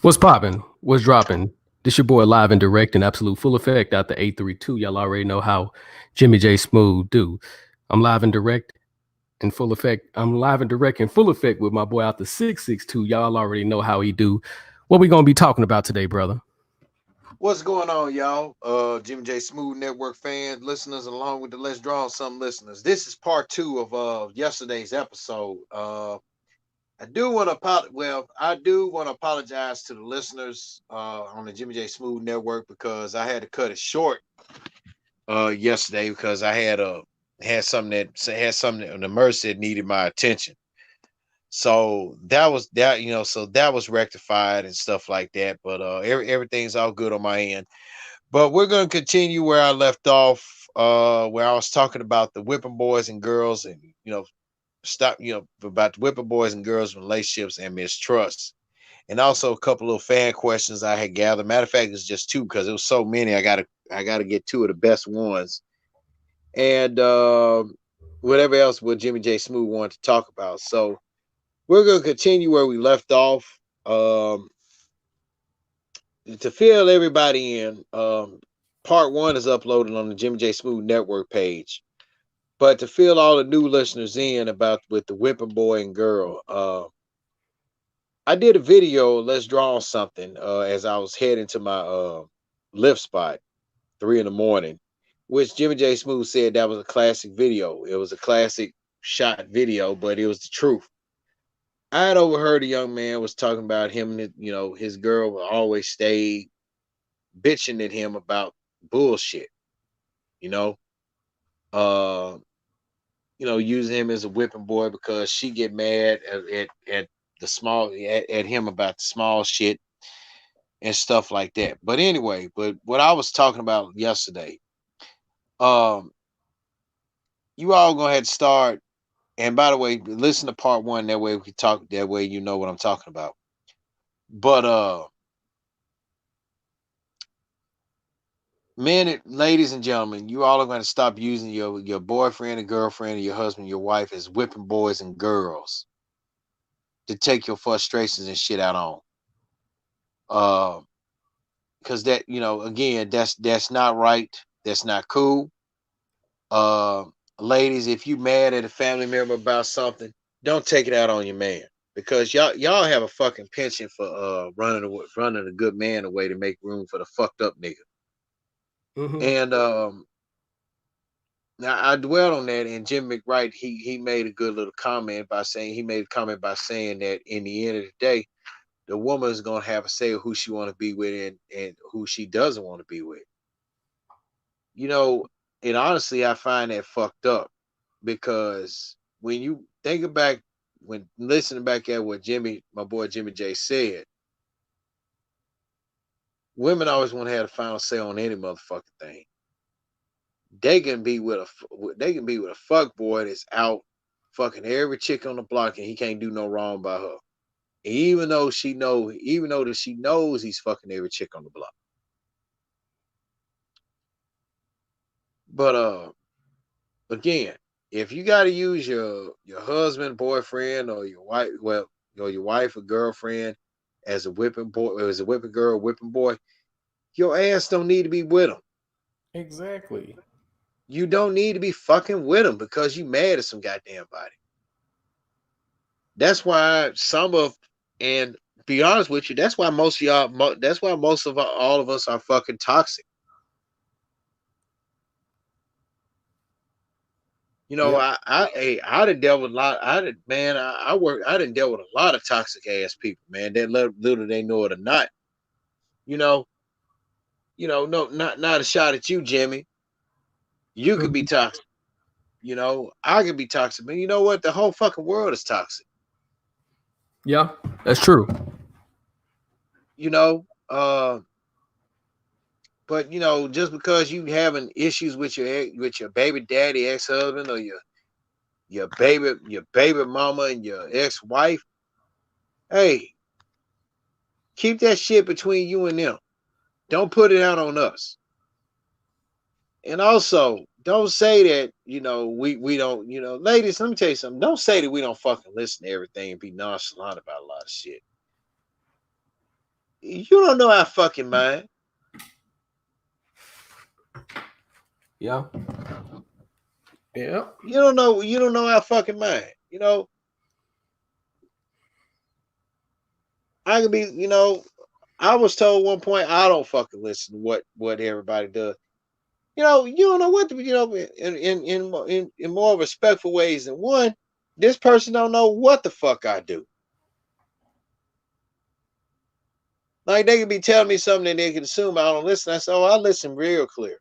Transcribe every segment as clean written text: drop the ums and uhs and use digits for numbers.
What's popping? What's dropping? This your boy live and direct and absolute full effect out the 832. Y'all already know how Jimmy J Smooth do. I'm live and direct in full effect. I'm live and direct in full effect with my boy out the 662. Y'all already know how he do. What we gonna be talking about today, brother? What's going on, y'all? Jimmy J Smooth Network fans, listeners, along with the Let's Draw on Some listeners. This is part two of yesterday's episode. I do want to apologize to the listeners on the Jimmy J Smooth Network because I had to cut it short yesterday because I had something that an emergency that needed my attention. So that was that, so that was rectified and stuff like that. But everything's all good on my end. But we're going to continue where I left off, where I was talking about the whipping boys and girls, and about the whipping boys and girls relationships and mistrust, and also a couple of fan questions I had gathered. Matter of fact, it's just two because it was so many. I gotta get two of the best ones, and whatever else what Jimmy J Smooth wanted to talk about. So we're going to continue where we left off. To fill everybody in, part one is uploaded on the Jimmy J Smooth Network page. But to fill all the new listeners in about with the whipping boy and girl, I did a video. Let's draw on something as I was heading to my lift spot, 3 in the morning, which Jimmy J Smooth said that was a classic video. It was a classic shot video, but it was the truth. I had overheard a young man was talking about him, and his girl always stayed bitching at him about bullshit, you know, uh, using him as a whipping boy because she get mad at the small at him about the small shit and stuff like that. But anyway, but what I was talking about yesterday, um, you all gonna have to start. And by the way, listen to part one. That way we can talk. That way you know what I'm talking about. But ladies and gentlemen, you all are going to stop using your boyfriend and girlfriend or your husband, your wife as whipping boys and girls to take your frustrations and shit out on. Uh, because that again, that's not right. That's not cool. Uh, Ladies, if you mad at a family member about something, don't take it out on your man because y'all have a fucking penchant for running a good man away to make room for the fucked up nigga. Mm-hmm. And now I dwelled on that, and Jim McWright he made a good little comment by saying that in the end of the day, the woman is gonna have a say of who she want to be with and who she doesn't want to be with. You know, and honestly, I find that fucked up because when you think back, when listening back at what my boy Jimmy J said, women always want to have the final say on any motherfucking thing. They can be with a fuck boy that's out fucking every chick on the block and he can't do no wrong by her. Even though that she knows he's fucking every chick on the block. But again, if you got to use your husband, boyfriend, or your wife, your wife or girlfriend as a whipping boy, as a whipping girl, whipping boy, your ass don't need to be with them. Exactly. You don't need to be fucking with them because you mad at some goddamn body. That's why and be honest with you, that's why most of that's why all of us are fucking toxic. Yep. I done dealt with a lot. I done dealt with a lot of toxic ass people, man. That little they know it or not. You know, no, not a shot at you, Jimmy. You could be Mhm. toxic. I could be toxic, but you know what? The whole fucking world is toxic. Yeah, that's true. You know, but just because you having issues with your baby daddy, ex husband, or your baby mama and your ex wife, hey, keep that shit between you and them. Don't put it out on us. And also, don't say that, we don't, ladies, let me tell you something. Don't say that we don't fucking listen to everything and be nonchalant about a lot of shit. You don't know our fucking mind. Yeah. Yeah. You don't know our fucking mind. You know, I can be, you know, I was told one point I don't fucking listen to what everybody does. You know, you don't know what to, you know, in more respectful ways than one. This person don't know what the fuck I do. Like they could be telling me something that they can assume I don't listen. I say, oh, I listen real clear.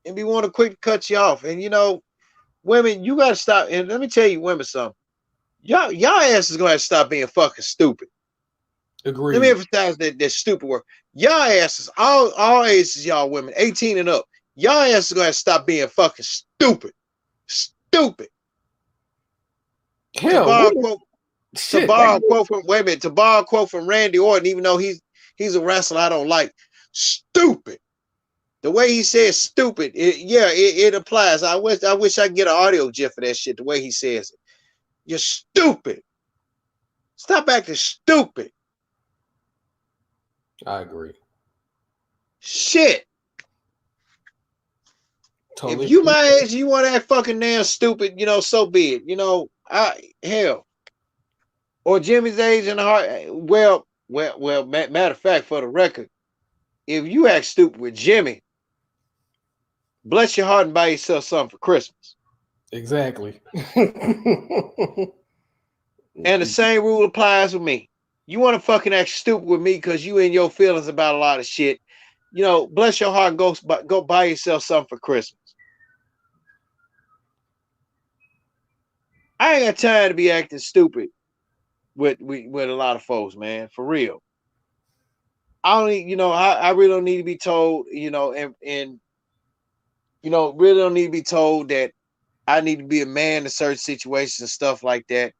And be want to quick cut you off. And you know, women, you gotta stop. And let me tell you, women, something. Y'all ass is gonna have to stop being fucking stupid. Agreed. Let me emphasize that stupid word. Y'all asses, all ages, y'all women, 18 and up. Y'all asses gonna have to stop being fucking stupid. Stupid. Hell, women, To borrow a quote from wait a minute, to borrow a quote from Randy Orton, even though he's a wrestler I don't like. Stupid. The way he says stupid, it applies. I wish I could get an audio gif for that shit. The way he says it, you're stupid. Stop acting stupid. I agree. Shit. Totally. If you my age, you want to act fucking damn stupid, you know, so be it. You know, hell. Or Jimmy's age and heart. Well. Matter of fact, for the record, if you act stupid with Jimmy, bless your heart and buy yourself something for Christmas. Exactly. And the same rule applies with me. You want to fucking act stupid with me because you in your feelings about a lot of shit. You know, bless your heart and go buy yourself something for Christmas. I ain't got time to be acting stupid with a lot of folks, man. For real. I don't need, you know, I really don't need to be told, you know, and you know, really don't need to be told that I need to be a man in certain situations and stuff like that.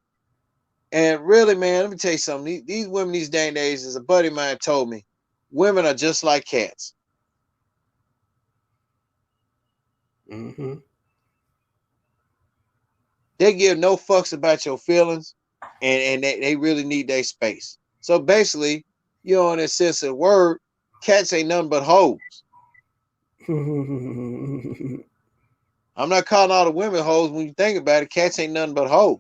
And really, man, let me tell you something. These women these day and days, as a buddy of mine told me, women are just like cats. Mm-hmm. They give no fucks about your feelings, and they really need their space. So basically, you know, in a sense of the word, cats ain't nothing but hoes. I'm not calling all the women hoes. When you think about it, cats ain't nothing but hoes.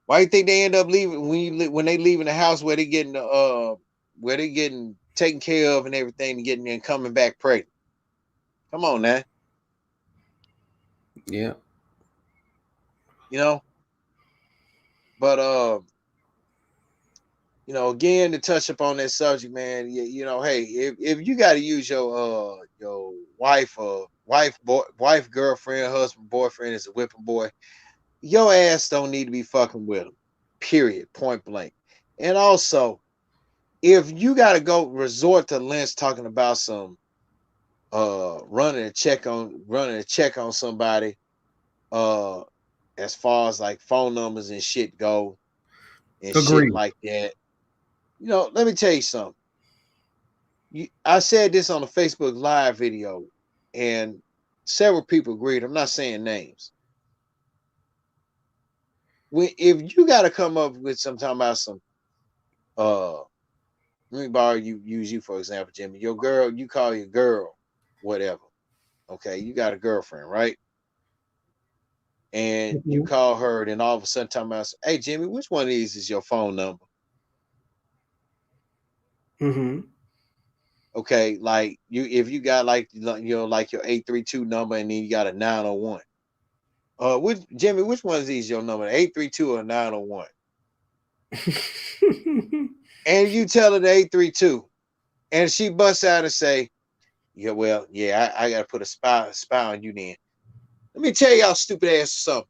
Why do you think they end up leaving when they leaving the house where they getting taken care of and everything, and coming back pregnant? Come on now. Yeah. You know, but you know, again, to touch upon that subject, man, you know, hey, if you got to use your wife girlfriend, husband, boyfriend as a whipping boy, your ass don't need to be fucking with them. Period. Point blank. And also, if you got to go resort to lengths talking about some running a check on somebody, as far as like phone numbers and shit go and shit like that. You know, let me tell you something. I said this on a Facebook Live video, and several people agreed. I'm not saying names. If you got to come up with some talking about some, let me use you for example, Jimmy. Your girl, you call your girl, whatever. Okay, you got a girlfriend, right? And you call her, and all of a sudden talking about, hey Jimmy, which one of these is your phone number? Mm-hmm. Okay, like if you got like your 832 number, and then you got a 901. Jimmy, which one is these your number? 832 or 901? And you tell her the 832, and she busts out and say, yeah, well, yeah, I gotta put a spy on you then. Let me tell y'all stupid ass something.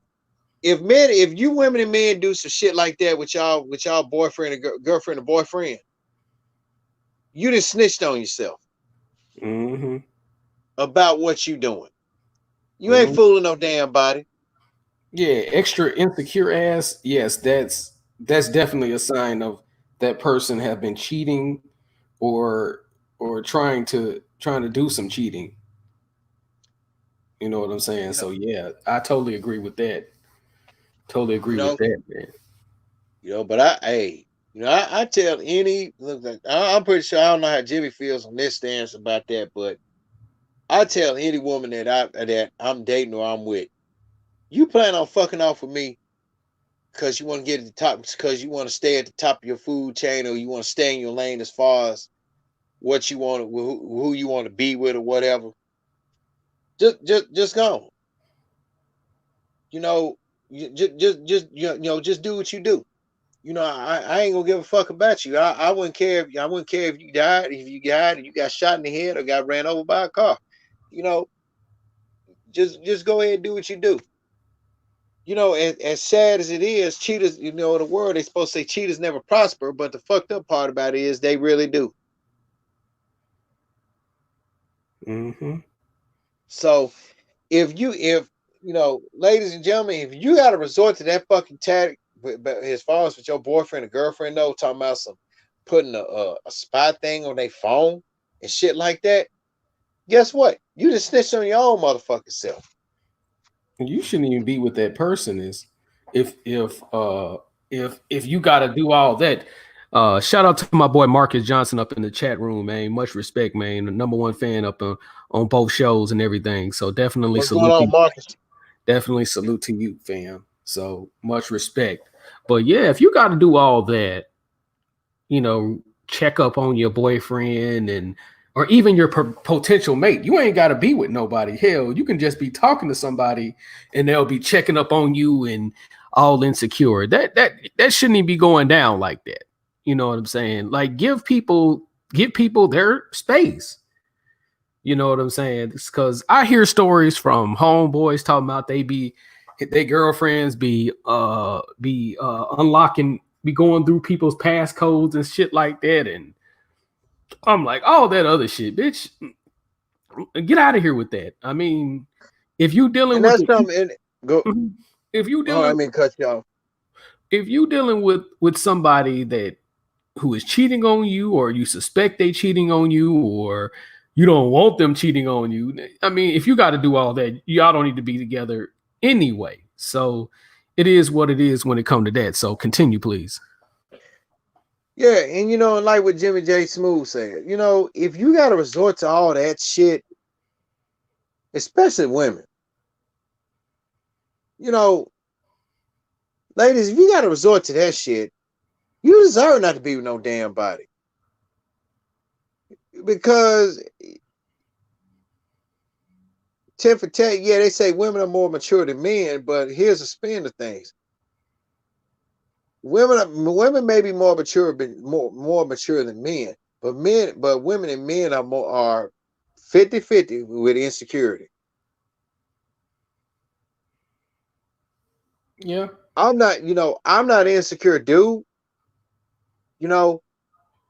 If you women and men do some shit like that with y'all boyfriend or girlfriend or boyfriend, you just snitched on yourself. Mm-hmm. About what you doing. You ain't fooling no damn body. Yeah, extra insecure ass. Yes, that's definitely a sign of that person have been cheating or trying to do some cheating. You know what I'm saying? So yeah, I totally agree with that. Totally agree with that, man. But I tell any look. I'm pretty sure I don't know how Jimmy feels on this stance about that, but I tell any woman that I'm dating or I'm with, you plan on fucking off with me because you want to get at the top, because you want to stay at the top of your food chain, or you want to stay in your lane as far as what you want, who you want to be with, or whatever. Just go. You know, just do what you do. I ain't gonna give a fuck about you. I wouldn't care if you died, and you got shot in the head or got ran over by a car. You know, just go ahead and do what you do. As sad as it is, cheaters, in the world they supposed to say cheaters never prosper, but the fucked up part about it is they really do. Mm-hmm. So if ladies and gentlemen, if you got to resort to that fucking tactic, but as far as with your boyfriend or girlfriend, though, talking about some putting a spy thing on their phone and shit like that, guess what? You just snitched on your own motherfucking self. You shouldn't even be with that person is if you got to do all that. Shout out to my boy Marcus Johnson up in the chat room, man. Much respect, man. The number one fan up on both shows and everything. So definitely What's going on, salute. Marcus? Definitely salute to you, fam. So much respect. But yeah, if you got to do all that, check up on your boyfriend and or even your potential mate. You ain't got to be with nobody. Hell, you can just be talking to somebody and they'll be checking up on you and all insecure. That shouldn't even be going down like that. You know what I'm saying? Like give people their space. You know what I'm saying? Because I hear stories from homeboys talking about their girlfriends be unlocking, be going through people's passcodes and shit like that, and I'm like, oh, that other shit, bitch, get out of here with that. I mean, if you dealing And with that's something. Go. if you Oh, I dealing mean, cut you off. if you dealing with somebody that who is cheating on you, or you suspect they cheating on you, or you don't want them cheating on you. I mean, if you got to do all that, y'all don't need to be together anyway. So it is what it is when it comes to that. So continue, please. Yeah, and like what Jimmy J. Smooth said, if you got to resort to all that shit, especially women, ladies, if you got to resort to that shit, you deserve not to be with no damn body. Because 10 for 10, yeah, they say women are more mature than men, but here's a spin of things. Women may be more mature than men, but women and men are 50-50 with insecurity. Yeah. I'm not insecure, dude.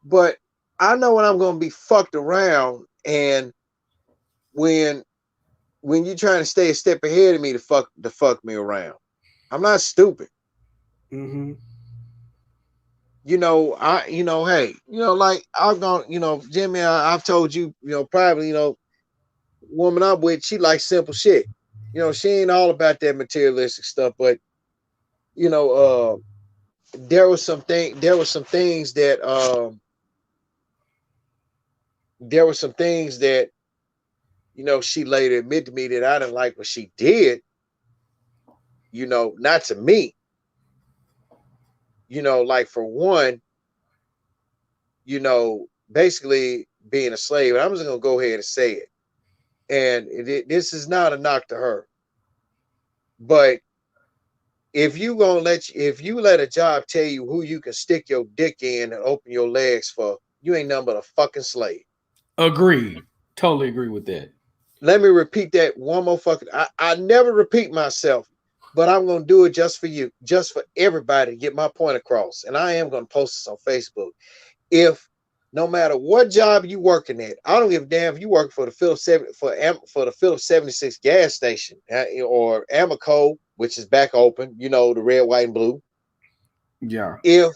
But I know when I'm gonna be fucked around, and when you're trying to stay a step ahead of me to fuck me around. I'm not stupid. Mm-hmm. Hey, like I'm gonna, Jimmy, I've told you, probably, woman I'm with, she likes simple shit. She ain't all about that materialistic stuff, but there was some things that she later admitted to me that I didn't like what she did, not to me. Like for one, basically being a slave. And I'm just gonna go ahead and say it. And this is not a knock to her, but if you let a job tell you who you can stick your dick in and open your legs for, you ain't nothing but a fucking slave. Agreed. Totally agree with that. Let me repeat that one more fucking. I never repeat myself, but I'm gonna do it just for you, just for everybody to get my point across. And I am gonna post this on Facebook. If no matter what job you working at, I don't give a damn if you work for the Phillips for the Phillips 76 gas station, or Amoco, which is back open, the red, white, and blue. Yeah. If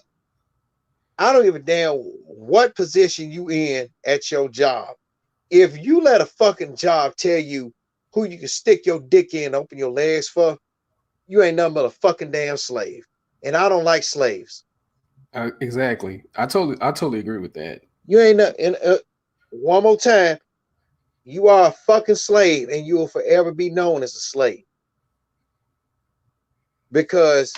I don't give a damn what position you in at your job, if you let a fucking job tell you who you can stick your dick in, open your legs for, you ain't nothing but a fucking damn slave. and I don't like slaves. Exactly. I totally agree with that. You ain't one more time. You are a fucking slave, and you will forever be known as a slave. Because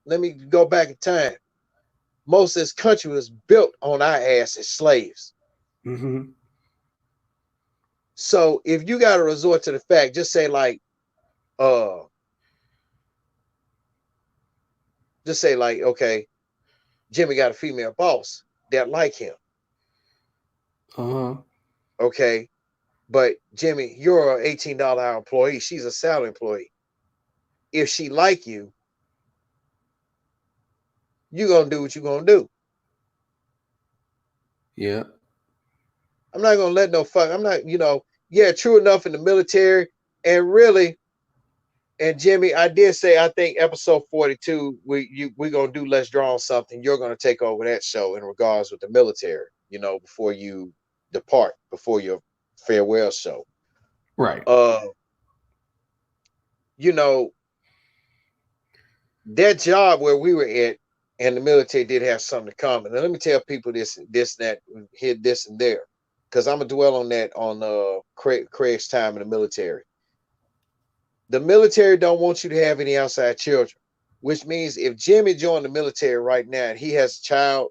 let me go back in time. Most of this country was built on our ass as slaves. Mm-hmm. So if you got to resort to the fact, just say like, okay, Jimmy got a female boss that like him. Okay, but Jimmy, you're an $18 hour employee. She's a salary employee. If she like you, you're gonna do what you're gonna do. Yeah. I'm not gonna let no fuck. I'm not, yeah, true enough in the military, and really, and Jimmy, I did say I think episode 42, we're gonna do Let's Draw on Something. You're gonna take over that show in regards with the military, before you depart, before your farewell show. Right. That job where we were at and the military did have something in common. Now let me tell people this, that, hit this and there, because I'm gonna dwell on that on Craig's time in the military. The military don't want you to have any outside children, which means if Jimmy joined the military right now and he has a child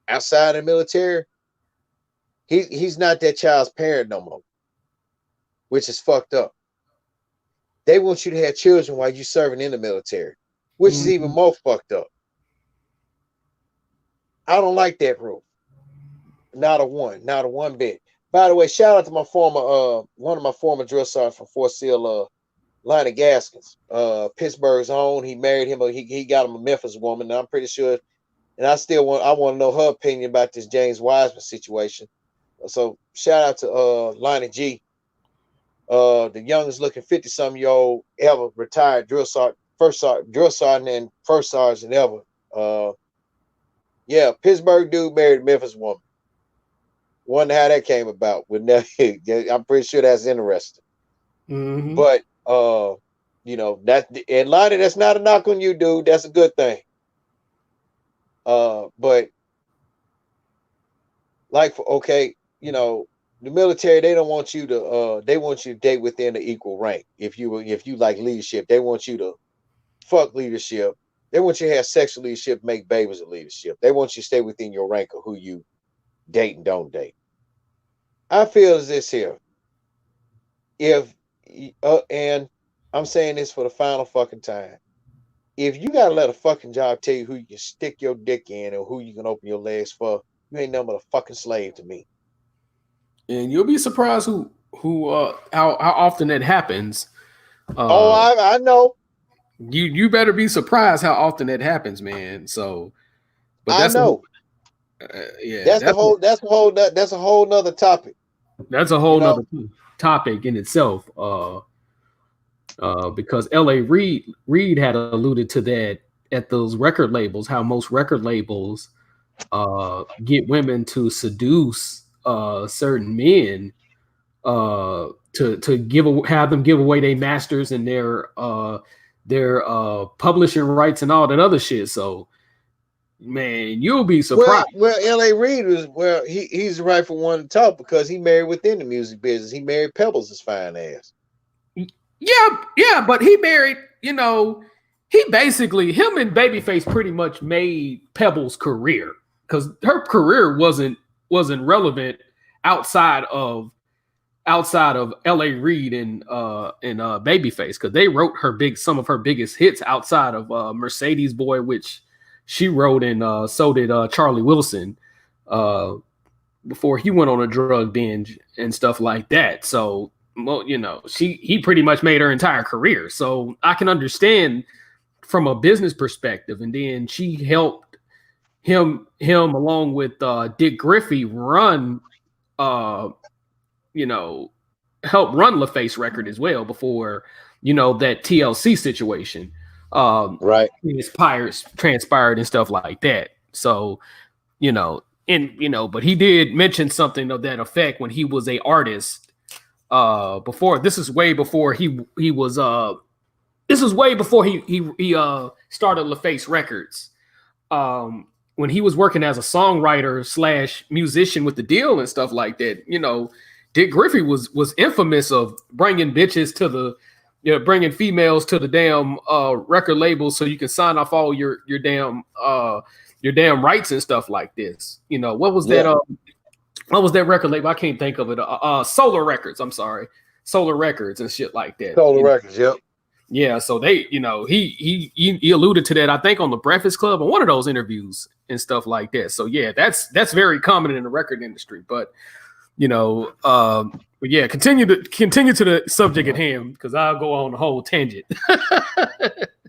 outside the military, he's not that child's parent no more, which is fucked up. They want you to have children while you're serving in the military, which is even more fucked up. I don't like that rule. Not a one bit. By the way, shout out to my one of my former drill sergeants from Fort Sill, Lonnie Gaskins, Pittsburgh's own. He married him. He got him a Memphis woman. And I'm pretty sure, and I want to know her opinion about this James Wiseman situation. So shout out to Lonnie G, the youngest looking 50-some-year-old ever retired drill sergeant, drill sergeant and first sergeant ever. Yeah, Pittsburgh dude married a Memphis woman. Wonder how that came about. I'm pretty sure that's interesting. Mm-hmm. But that, and Lonnie, that's not a knock on you, dude. That's a good thing. But the military, they don't want you to they want you to date within the equal rank. If you like leadership, they want you to fuck leadership. They want you to have sexual leadership, make babies of leadership. They want you to stay within your rank of who you date and don't date. I feel as this here. And I'm saying this for the final fucking time. If you gotta let a fucking job tell you who you can stick your dick in or who you can open your legs for, you ain't nothing but a fucking slave to me. And you'll be surprised how often that happens. I know. You better be surprised how often that happens, man. So, but that's I know. Yeah, that's a whole nother topic. That's a whole nother topic in itself. Because L.A. Reid had alluded to that at those record labels, how most record labels get women to seduce certain men to have them give away their masters and their publishing rights and all that other shit. So, man, you'll be surprised. Well, L.A. Reid he's the rightful one to talk because he married within the music business. He married Pebbles' fine ass. Yeah, but he married, he basically, him and Babyface pretty much made Pebbles' career, because her career wasn't relevant outside of L.A. Reid and Babyface, because they wrote some of her biggest hits outside of Mercedes Boy, which she wrote, and so did Charlie Wilson before he went on a drug binge and stuff like that. So, well, he pretty much made her entire career. So I can understand from a business perspective. And then she helped him along with Dick Griffey run, help run LaFace record as well before, that TLC situation. Right. Transpired and stuff like that. So, but he did mention something of that effect when he was a artist. This is way before he was this was way before he started LaFace Records. When he was working as a songwriter slash musician with the deal and stuff like that, you know, Dick Griffey was infamous of bringing bitches to the, you know, bringing females to the damn record label so you can sign off all your damn rights and stuff like this. You know, what was that? What was that record label? I can't think of it. Solar Records. I'm sorry, Solar Records and shit like that. Solar Records. Yep. Yeah, so they, you know, he alluded to that, I think, on the Breakfast Club on one of those interviews and stuff like that. So yeah, that's very common in the record industry. But you know, but yeah, continue to the subject at hand because I'll go on a whole tangent.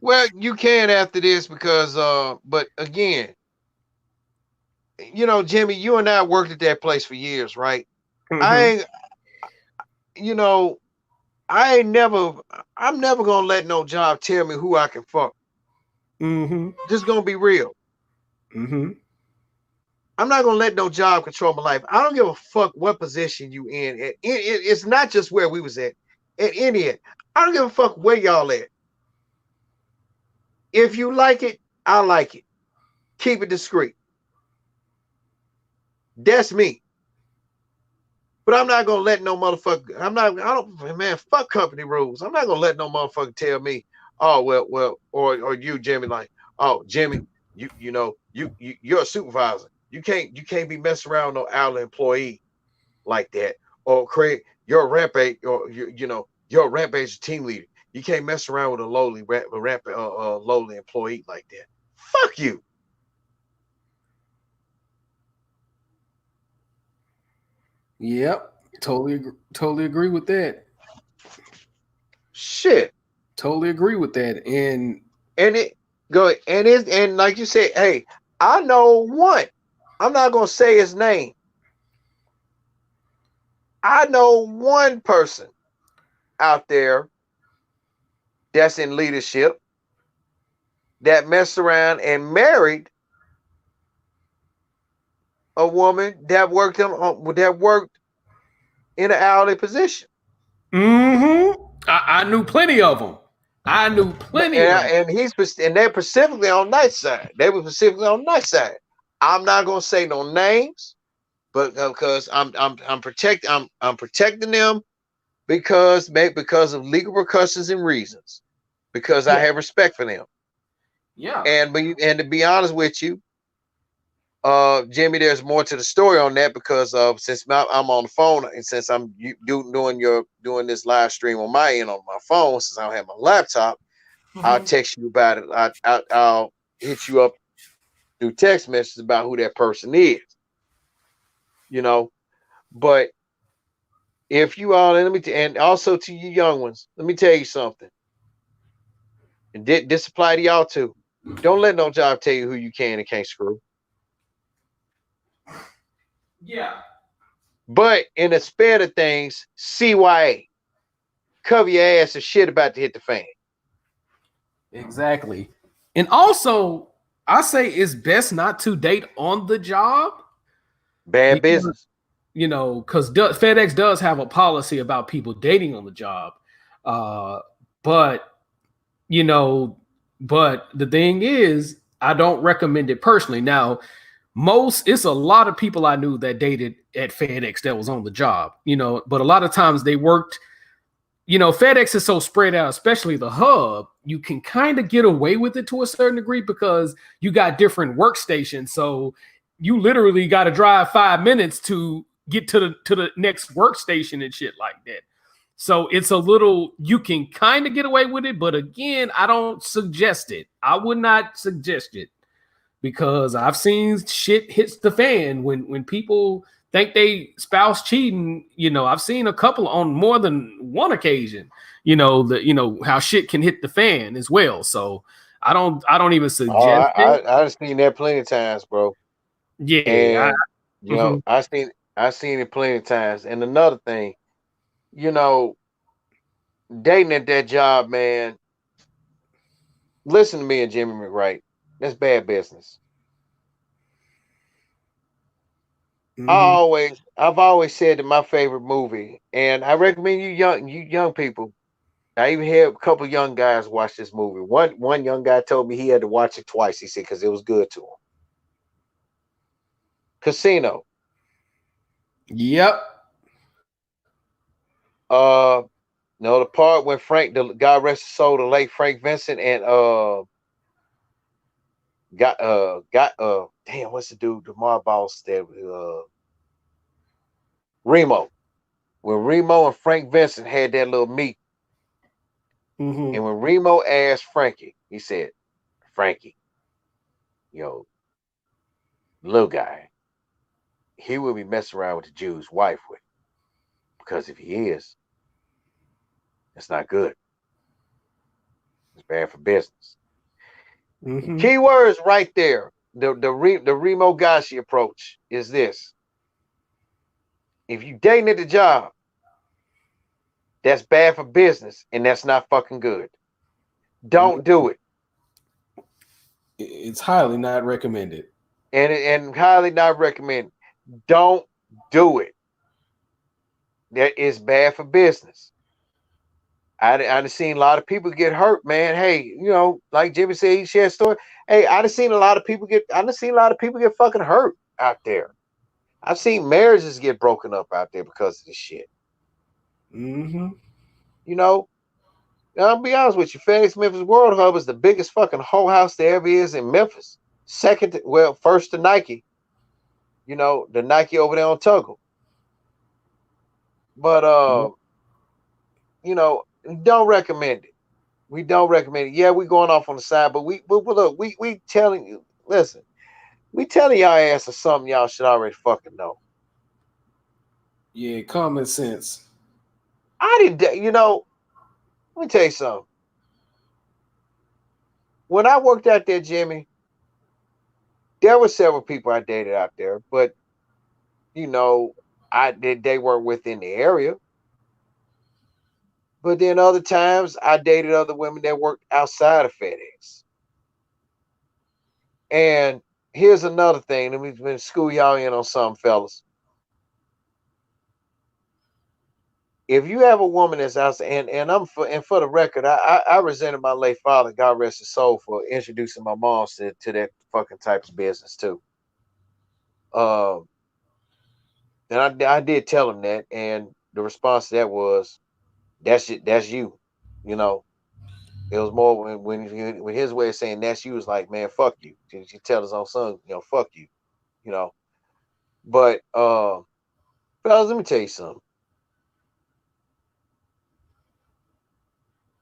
Well, you can after this because, but again, you know, Jimmy, you and I worked at that place for years, right? Mm-hmm. I'm never gonna let no job tell me who I can fuck. Mm-hmm. Just gonna be real. Mm-hmm. I'm not gonna let no job control my life. I don't give a fuck what position you in. It's not just where we was at any. I don't give a fuck where y'all at. If you like it, I like it. Keep it discreet. That's me. But I'm not gonna let no motherfucker. Man, fuck company rules. I'm not gonna let no motherfucker tell me, oh well, or you, Jimmy, like, oh, Jimmy, you're a supervisor. You can't be messing around with no hourly employee like that. Or Craig, you're a rampage, or you're a rampage team leader. You can't mess around with a lowly employee like that. Fuck you. Yep, totally agree with that. Shit, totally agree with that. And like you said, hey, I know one. I'm not gonna say his name. I know one person out there that's in leadership that messed around and married a woman that worked in an hourly position. Mm-hmm. I knew plenty of them. And they're specifically on night side. They were specifically on night side. I'm not gonna say no names, but because I'm protecting them because of legal repercussions and reasons. Because I have respect for them. Yeah. And to be honest with you, Jimmy, there's more to the story on that because since I'm on the phone and since I'm doing this live stream on my end on my phone, since I don't have my laptop, I'll text you about it. I'll hit you up through text messages about who that person is. You know, but if you all and also to you young ones, let me tell you something. And this apply to y'all too. Don't let no job tell you who you can and can't screw. Yeah. But in the spirit of things, CYA, cover your ass and shit about to hit the fan. Exactly. And also, I say it's best not to date on the job. Bad business. You know, because FedEx does have a policy about people dating on the job. But the thing is, I don't recommend it personally. Now, it's a lot of people I knew that dated at FedEx that was on the job, but a lot of times they worked, FedEx is so spread out, especially the hub, you can kind of get away with it to a certain degree because you got different workstations. So you literally got to drive 5 minutes to get to the next workstation and shit like that. So it's you can kind of get away with it, but again, I don't suggest it. I would not suggest it. Because I've seen shit hits the fan when people think they spouse cheating. I've seen a couple on more than one occasion. How shit can hit the fan as well. So I don't even suggest it. I've seen that plenty of times, bro. Yeah, and I've seen it plenty of times. And another thing, dating at that job, man. Listen to me and Jimmy McWright. That's bad business. I've always said that my favorite movie, and I recommend you young people I even had a couple young guys watch this movie. One young guy told me he had to watch it twice. He said because it was good to him. Casino. Yep. No, the part when Frank, the God rest his soul, the late Frank Vincent, and damn, what's the dude, the mob boss that Remo. When Remo and Frank Vincent had that little meet, and when Remo asked Frankie, he said, Frankie, yo, little guy, he will be messing around with the Jew's wife with. Because if he is, it's not good. It's bad for business. Key words right there. The Remo Gashi approach is this. If you dating at the job, that's bad for business, and that's not fucking good. Don't do it. It's highly not recommended. And highly not recommended. Don't do it. That is bad for business. I've seen a lot of people get hurt, man. Hey, you know, like Jimmy said, he shared a story. Hey, I've seen a lot of people get fucking hurt out there. I've seen marriages get broken up out there because of this shit. You know, I'll be honest with you, FedEx Memphis World Hub is the biggest fucking whole house there ever is in Memphis. First to Nike. You know, the Nike over there on Tuggle. But you know, don't recommend it. We don't recommend it. Yeah, we're going off on the side, but look, we telling you, listen, we telling y'all ass or something y'all should already fucking know. Yeah, common sense. You know, let me tell you something. When I worked out there, Jimmy, there were several people I dated out there, but you know, they weren't within the area. But then other times I dated other women that worked outside of FedEx. And here's another thing. Let me school y'all in on something, fellas. If you have a woman that's outside, and for the record, I resented my late father, God rest his soul, for introducing my mom to that fucking type of business too. And I did tell him that, and the response to that was, that's you. You know, it was more when his way of saying that's you was like, man, fuck you. She tell his own son, you know, fuck you. You know, but fellas, let me tell you something.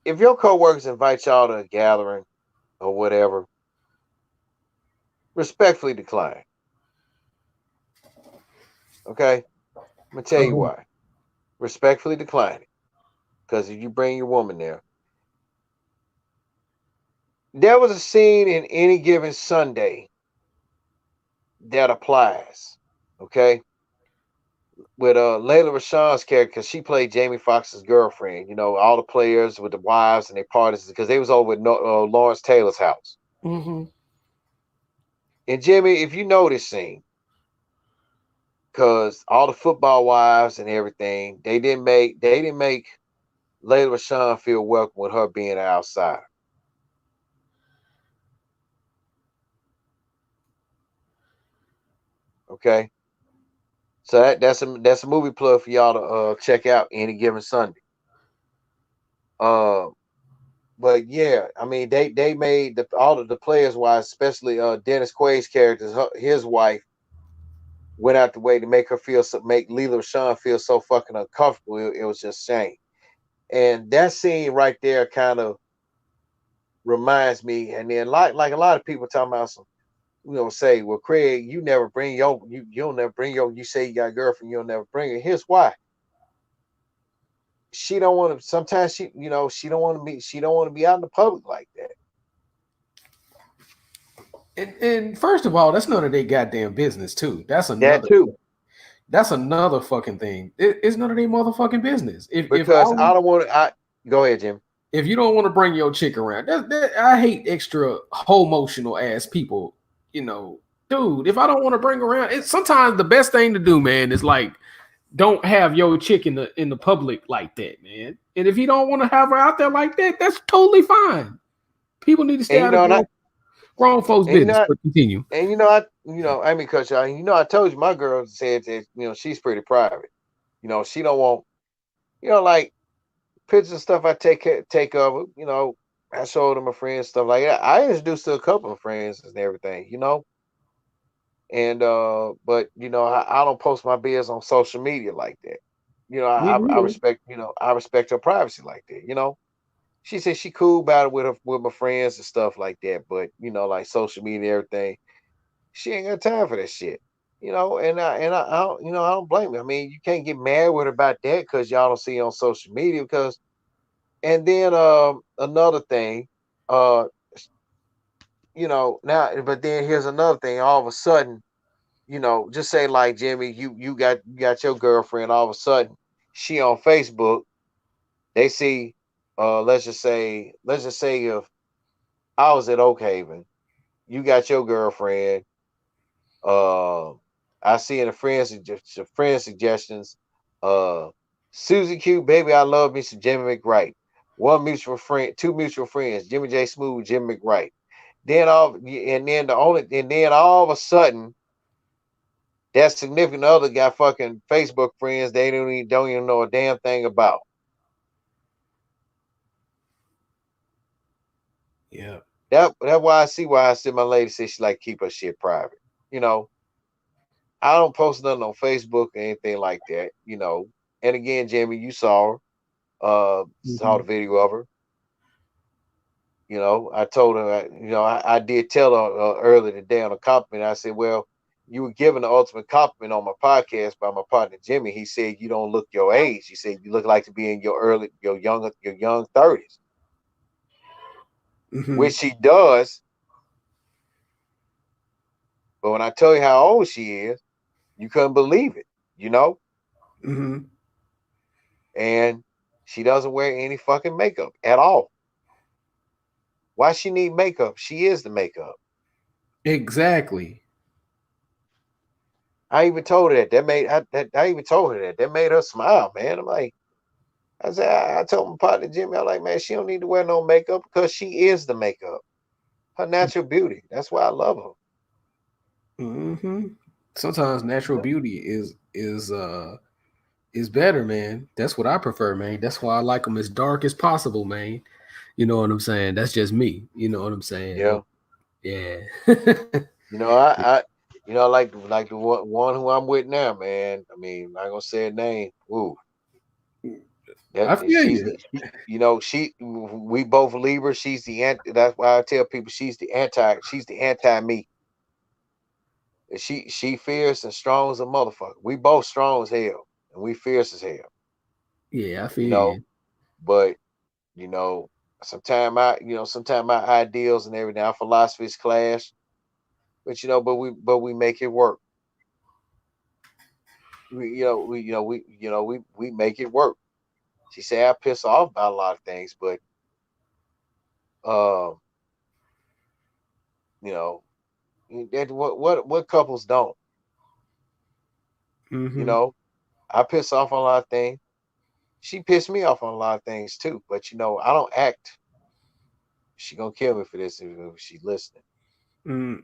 If your coworkers invite y'all to a gathering or whatever, respectfully decline. Okay, I'm gonna tell you why. Respectfully decline it, because if you bring your woman there. There was a scene in Any Given Sunday that applies, okay? With Layla Rashawn's character, because she played Jamie Foxx's girlfriend. You know, all the players with the wives and their parties, because they was over at Lawrence Taylor's house. And Jimmy, if you know this scene, because all the football wives and everything, they didn't make Layla Rashawn feel welcome with her being outside. Okay, so that's a movie plug for y'all to check out Any Given Sunday. But yeah, I mean they made all of the players wise, especially Dennis Quaid's characters, his wife went out the way to make Layla Rashawn feel so fucking uncomfortable. It was just shame. And that scene right there kind of reminds me. And then like a lot of people talking about some, you know, say, well, Craig, you never bring you'll never bring you say you got a girlfriend, you'll never bring her. Here's why. She don't want to, sometimes she don't want to be out in the public like that. And first of all, that's none of their goddamn business too. That's another That too. That's another fucking thing. It's none of their motherfucking business. Because I don't want to. Go ahead, Jim. If you don't want to bring your chick around, I hate extra emotional ass people. You know, dude. If I don't want to bring around, sometimes the best thing to do, man, is like don't have your chick in the public like that, man. And if you don't want to have her out there like that, that's totally fine. People need to stay And you out of know, and I grown folks' and you business. know, But continue. and you know, I mean, cause I told you my girl said that she's pretty private. She don't want like pictures and stuff. I take of her. I showed them my friends stuff like that. I introduced to a couple of friends and everything. And but I don't post my biz on social media like that. Me I neither. respect I respect her privacy like that. She said she cool about it with my friends and stuff like that, but like social media and everything, she ain't got time for that shit. I don't I don't blame her. I mean, you can't get mad with her about that because y'all don't see it on social media because and then another thing, uh now but then here's another thing, all of a sudden, just say like Jimmy, you got your girlfriend, all of a sudden she on Facebook, they see let's just say if I was at Oak Haven, you got your girlfriend, uh I see in the friend suggestions, uh Susie Q, baby, I love me some Jimmy McWright. One mutual friend, two mutual friends, Jimmy J. Smooth, Jimmy McWright. Then all of a sudden that significant other got fucking Facebook friends they don't even know a damn thing about. Yeah. That's why I see my lady say she like keep her shit private. You know, I don't post nothing on Facebook or anything like that. And again, Jamie, you saw Mm-hmm. the video of her. I told her, I did tell her earlier today on a compliment. I said, well, you were given the ultimate compliment on my podcast by my partner Jimmy. He said you don't look your age. He said you look like to be in your young 30s, Mm-hmm. which she does. But when I tell you how old she is, you couldn't believe it, you know? Mm-hmm. And she doesn't wear any fucking makeup at all. Why she need makeup? She is the makeup. Exactly. I even told her that. I even told her that. That made her smile, man. I'm like, I said, I told my partner Jimmy, I'm like, man, she don't need to wear no makeup because she is the makeup. Her natural beauty. That's why I love her. Mm-hmm. Sometimes natural Yeah. beauty is better, man. That's what I prefer, man. That's why I like them as dark as possible, man. You know what I'm saying? That's just me. You know what I'm saying? Yeah. Yeah. Like the one who I'm with now, man. I mean, I'm not gonna say a name. Ooh, that I feel she's you. the we both Libra. She's the anti. That's why I tell people she's the anti me. She fierce and strong as a motherfucker. We both strong as hell and we fierce as hell. Yeah, I You feel know, you. but you know, sometimes my ideals and everything, our philosophies clash. But we make it work. We make it work. She said I piss off about a lot of things, but um, you know, that what couples don't. You Mm-hmm. know, I piss off on a lot of things. She pissed me off on a lot of things too. But I don't act. She gonna kill me for this if she's listening. Mm.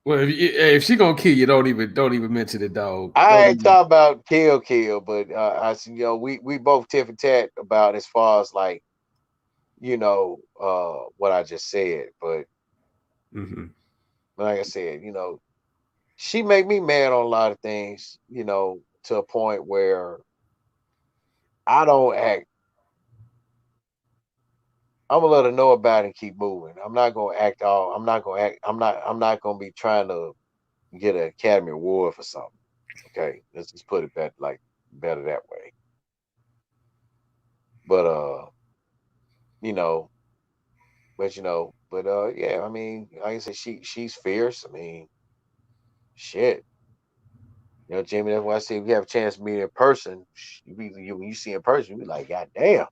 Well, if she gonna kill you, don't even mention it, dog. I Don't ain't even. talking about kill, but we both tip and tat about as far as like what I just said. But Mm-hmm. like I said, she make me mad on a lot of things. To a point where I don't act. I'm gonna let her know about it and keep moving. I'm not gonna act all. I'm not gonna act. I'm not gonna be trying to get an Academy Award for something. Okay, let's just put it better that way. But you know, yeah. I mean, like I said, she's fierce. I mean, shit. Jamie. That's why I say if you have a chance to meet in person, when you see in person, you be like, God damn.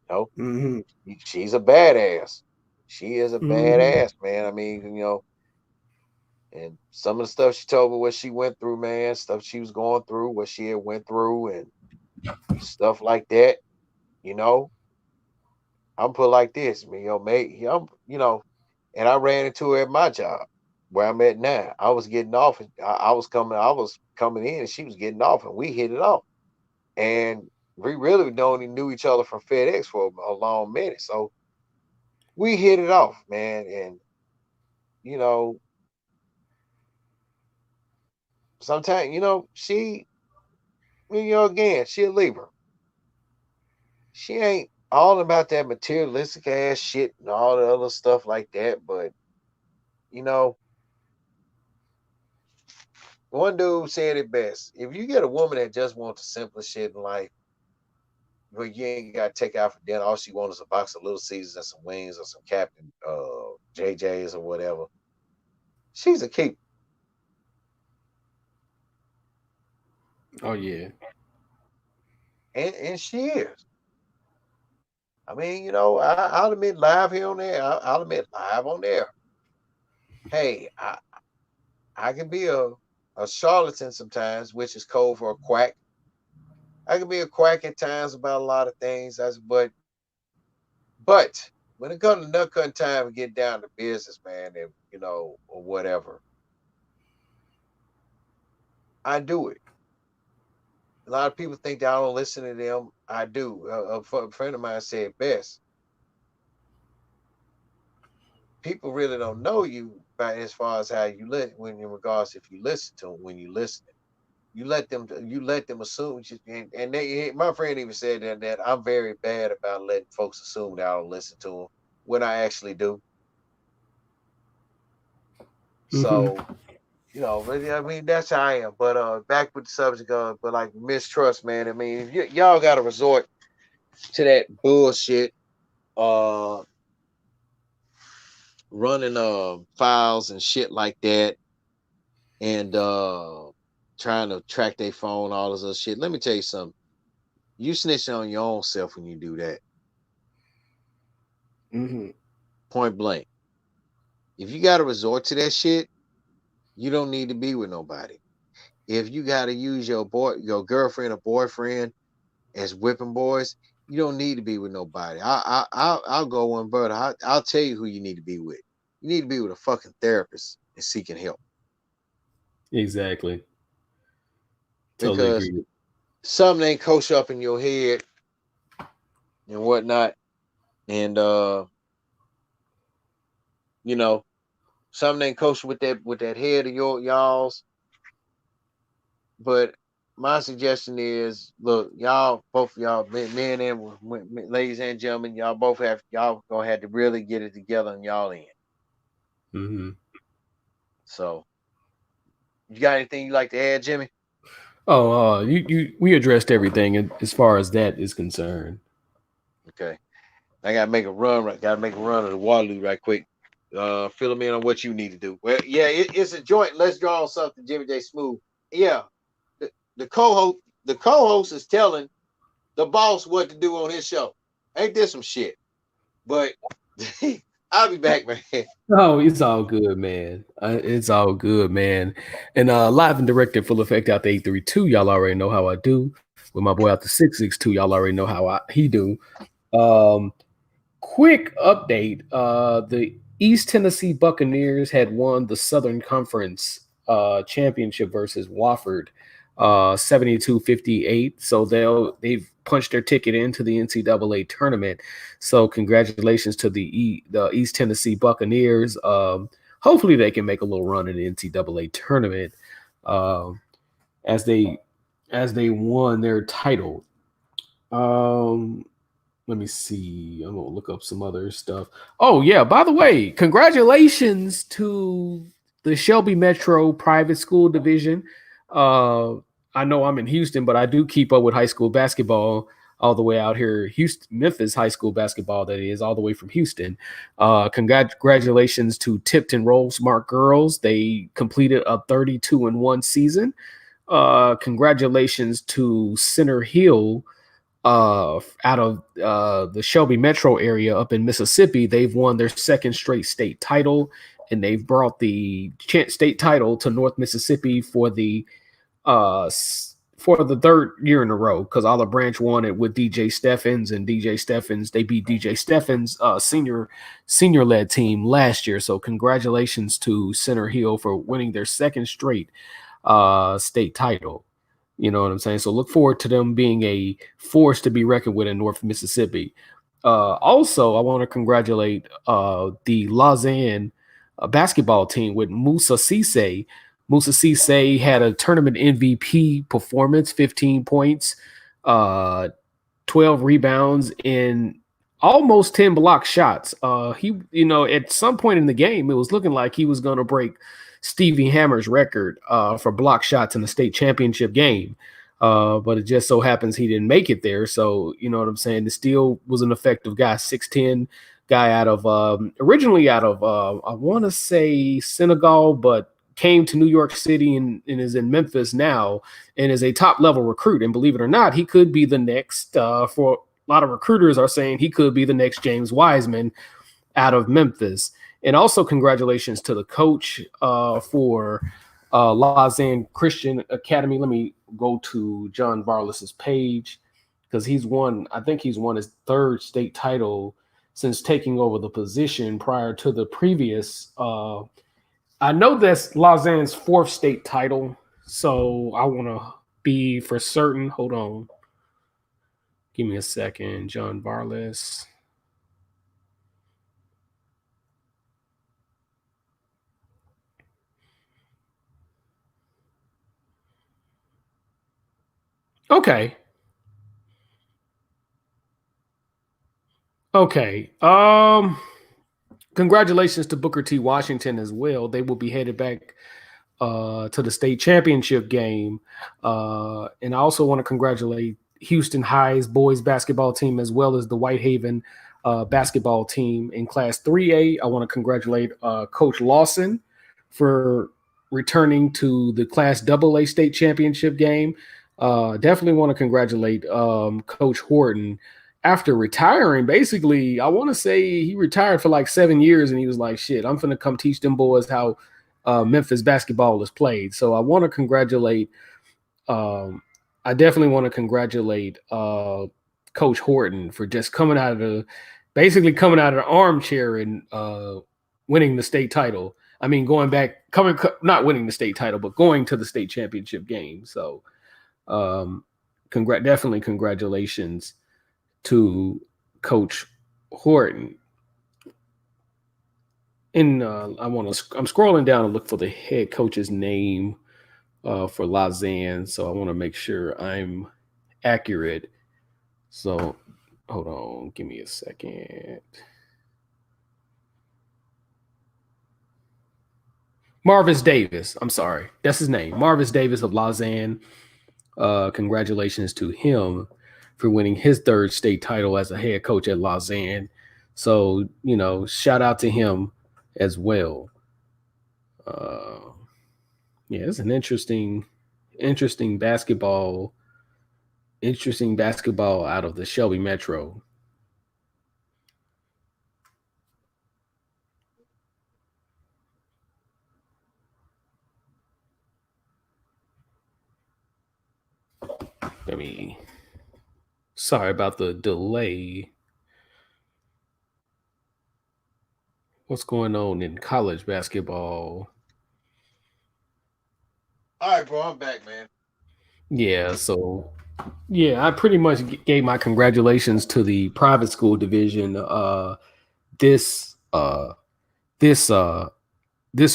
know, Mm-hmm. she's a badass. She is a Mm-hmm. badass, man. I mean, And some of the stuff she told me what she went through, man, stuff she was going through, what she had went through, and stuff like that. You know, I'm put like this, man. And I ran into her at my job where I'm at now. I was getting off, and I was coming in, and she was getting off, and we hit it off. And we really only knew each other from FedEx for a long minute, so we hit it off, man. And you know, sometimes again, she a Libra. She ain't all about that materialistic ass shit and all the other stuff like that. But you know, one dude said it best: if you get a woman that just wants the simplest shit in life, where you ain't got to take out for dinner, all she wants is a box of Little Caesars and some wings or some Captain JJ's or whatever, she's a keeper. Oh yeah. And she is. I mean, I'll admit live here on there. I'll admit live on there. Hey, I can be a charlatan sometimes, which is code for a quack. I can be a quack at times about a lot of things. But when it comes to nut cutting time and get down to business, man, and or whatever, I do it. A lot of people think that I don't listen to them. I do. A friend of mine said best. People really don't know you by as far as how you live when in regards if you listen to them when you listen. You let them assume, and my friend even said that I'm very bad about letting folks assume that I don't listen to them when I actually do. So, I mean, that's how I am. But back with the subject of, but like mistrust, man. I mean, y'all got to resort to that bullshit, running files and shit like that, and trying to track their phone, all this other shit. Let me tell you something. You snitching on your own self when you do that. Point blank. If you got to resort to that shit, you don't need to be with nobody. If you got to use your girlfriend or boyfriend as whipping boys, you don't need to be with nobody. I'll go one further. I'll tell you who you need to be with. You need to be with a fucking therapist and seeking help. Exactly. Totally Because agree. something ain't coach up in your head and whatnot. And something ain't kosher with that head of y'all's. But my suggestion is, look, both of y'all, men and ladies and gentlemen, y'all gonna have to really get it together on y'all end. So, you got anything you like to add, Jimmy? Oh, we addressed everything as far as that is concerned. Okay, I gotta make a run. Gotta make a run of the Waterloo right quick. Fill them in on what you need to do. Well, yeah, it's a joint. Let's draw on something, Jimmy J. Smooth. Yeah, the co-host is telling the boss what to do on his show. Ain't this some shit? But I'll be back, man. Oh, it's all good, man. It's all good, man. And live and direct in full effect out the 832. Y'all already know how I do. With my boy out the 662, y'all already know how he do. Quick update. The East Tennessee Buccaneers had won the Southern Conference championship versus Wofford 72-58. So they've punched their ticket into the NCAA tournament. So congratulations to the East Tennessee Buccaneers. Hopefully they can make a little run in the NCAA tournament as they won their title. Let me see. I'm gonna look up some other stuff. Oh yeah, by the way, congratulations to the Shelby Metro Private School Division. I know I'm in Houston, but I do keep up with high school basketball all the way out here. Memphis high school basketball, that is, all the way from Houston. Congratulations to Tipton Roll Smart Girls. They completed a 32-1 season. Congratulations to Center Hill. Out of the Shelby Metro area up in Mississippi. They've won their second straight state title. and they've brought the state title to North Mississippi for the third year in a row, because Olive Branch won it with DJ Steffens, and DJ Steffens, they beat DJ Steffens senior led team last year. So congratulations to Center Hill for winning their second straight state title. You know what I'm saying? So look forward to them being a force to be reckoned with in North Mississippi. Also, I want to congratulate the Lausanne basketball team with Musa Cisse. Musa Cisse had a tournament MVP performance, 15 points, 12 rebounds, and almost 10 block shots. He, at some point in the game, it was looking like he was going to break Stevie Hammer's record for block shots in the state championship game. But it just so happens he didn't make it there. So, you know what I'm saying? The still was an effective guy, 6'10", guy out of originally out of I want to say Senegal, but came to New York City and is in Memphis now and is a top level recruit. And believe it or not, he could be the next for a lot of recruiters are saying he could be the next James Wiseman out of Memphis. And also congratulations to the coach for Lausanne Christian Academy. Let me go to John Varlas's page, because I think he's won his third state title since taking over the position prior to the previous. I know that's Lausanne's fourth state title, so I want to be for certain. Hold on. Give me a second, John Varlas. Okay. Congratulations to Booker T. Washington as well. They will be headed back to the state championship game. And I also want to congratulate Houston High's boys basketball team, as well as the Whitehaven basketball team in Class 3A. I want to congratulate Coach Lawson for returning to the Class AA state championship game. Definitely want to congratulate Coach Horton. After retiring, basically, I want to say he retired for like 7 years, and he was like, shit, I'm going to come teach them boys how Memphis basketball is played. So I want to congratulate, I definitely want to congratulate Coach Horton for just coming out of the armchair and winning the state title. I mean, not winning the state title, but going to the state championship game. So definitely congratulations to Coach Horton. And I'm scrolling down and look for the head coach's name for Lausanne, so I want to make sure I'm accurate. So hold on, give me a second. Marvis Davis. I'm sorry, that's his name, Marvis Davis of Lausanne. Congratulations to him for winning his third state title as a head coach at Lausanne. So, shout out to him as well. It's an interesting basketball out of the Shelby Metro. Sorry about the delay. What's going on in college basketball? All right, bro, I'm back, man. Yeah, so I pretty much gave my congratulations to the private school division this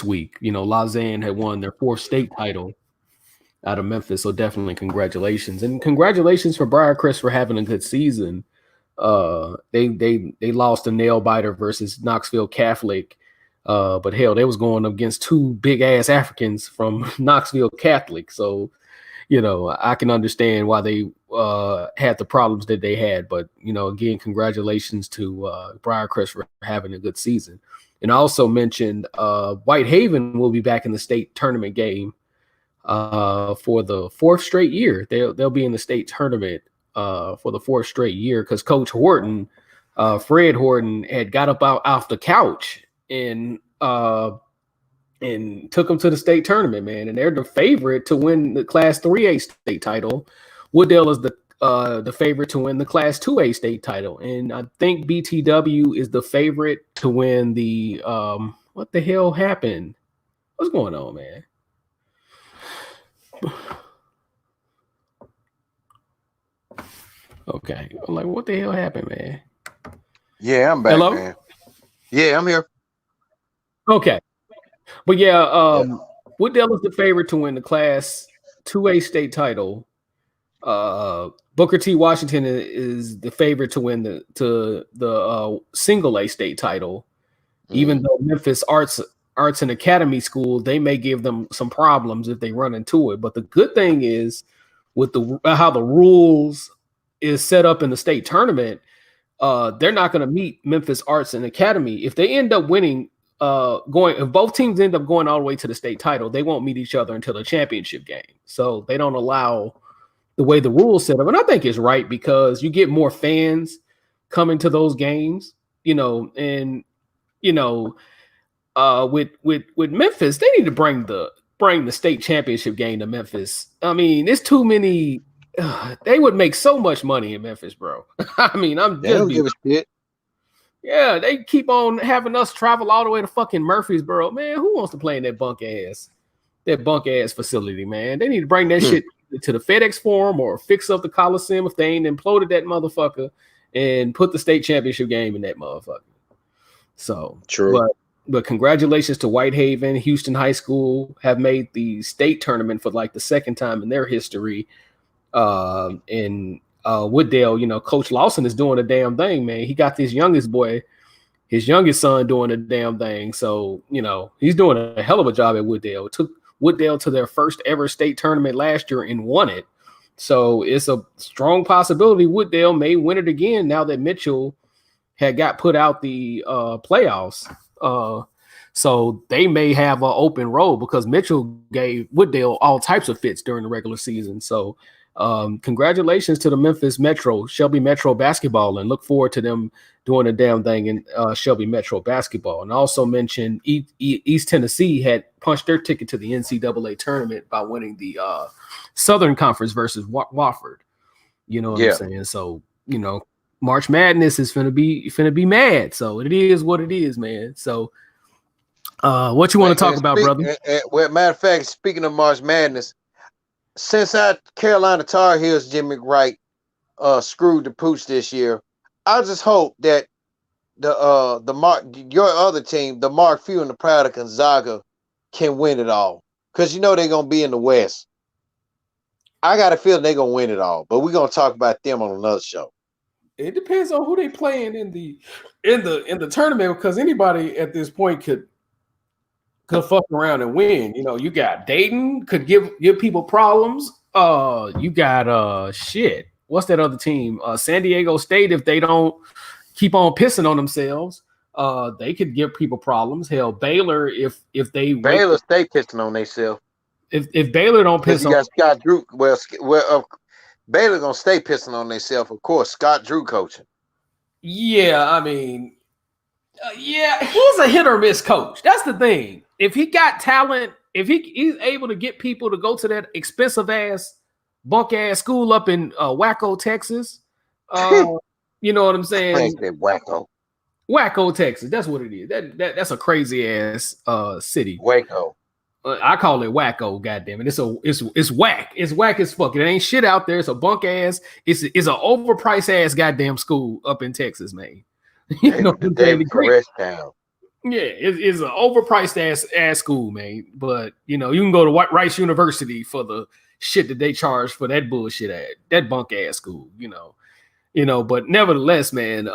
week. Lausanne had won their fourth state title out of Memphis, so definitely congratulations. And congratulations for Briarcrest for having a good season. They lost a nail biter versus Knoxville Catholic, but hell, they was going up against two big ass Africans from Knoxville Catholic. So, I can understand why they had the problems that they had. But, again, congratulations to Briarcrest for having a good season. And I also mentioned Whitehaven will be back in the state tournament game for the fourth straight year. They'll be in the state tournament for the fourth straight year, because Coach Horton, Fred Horton, had got up off the couch and took them to the state tournament, man. And they're the favorite to win the Class 3A state title. Wooddale is the favorite to win the Class 2A state title, and I think BTW is the favorite to win the what the hell happened? What's going on, man? Okay, I'm like, what the hell happened, man? Yeah, I'm back, Hello? man. Yeah, I'm here. Okay, but Wooddale is the favorite to win the Class 2A state title. Booker T. Washington is the favorite to win the single A state title, even though Memphis Arts and Academy School, they may give them some problems if they run into it. But the good thing is with how the rules is set up in the state tournament, they're not going to meet Memphis Arts and Academy. If they end up winning, if both teams end up going all the way to the state title, they won't meet each other until the championship game. So they don't allow the way the rules set up. And I think it's right because you get more fans coming to those games, and with Memphis, they need to bring the state championship game to Memphis. I mean, it's too many. They would make so much money in Memphis, bro. I mean, They don't give a shit. Yeah, they keep on having us travel all the way to fucking Murfreesboro. Man, who wants to play in that bunk ass facility, man? They need to bring that shit to the FedEx Forum or fix up the Coliseum if they ain't imploded that motherfucker and put the state championship game in that motherfucker. So true. But congratulations to Whitehaven. Houston High School have made the state tournament for like the second time in their history. And Wooddale, Coach Lawson is doing a damn thing, man. He got his youngest son doing a damn thing. So, he's doing a hell of a job at Wooddale. Took Wooddale to their first ever state tournament last year and won it. So it's a strong possibility Wooddale may win it again now that Mitchell had got put out the playoffs. So they may have an open road because Mitchell gave Wooddale all types of fits during the regular season. So congratulations to the Memphis Metro, Shelby Metro basketball, and look forward to them doing a damn thing in Shelby Metro basketball. And also mentioned East Tennessee had punched their ticket to the NCAA tournament by winning the Southern Conference versus Wofford. You know what I'm saying? So, March Madness is finna be mad. So it is what it is, man. So what you want to talk about, brother? Well, matter of fact, speaking of March Madness, since our Carolina Tar Heels Jim McWright screwed the pooch this year, I just hope that your other team, the Mark Few and the Pride of Gonzaga, can win it all. Because they're gonna be in the West. I got a feeling they're gonna win it all, but we're gonna talk about them on another show. It depends on who they playing in the tournament, because anybody at this point could fuck around and win. You got Dayton could give people problems. You got shit. What's that other team? San Diego State, if they don't keep on pissing on themselves, they could give people problems. Hell, Baylor, if Baylor stay pissing on themselves. If Baylor don't piss on Scott Drew, Baylor gonna stay pissing on themselves, of course. Scott Drew coaching. Yeah, I mean, he's a hit or miss coach. That's the thing. If he got talent, if he's able to get people to go to that expensive ass, bunk ass school up in Waco, Texas, you know what I'm saying? Waco, Texas. That's what it is. That's a crazy ass city. Waco. I call it Wacko, goddamn it. It's whack. It's whack as fuck. It ain't shit out there. It's a bunk ass. It's an overpriced ass goddamn school up in Texas, man. Town. Yeah, it's an overpriced ass school, man. But you can go to Rice University for the shit that they charge for that bullshit that bunk ass school, but nevertheless, man,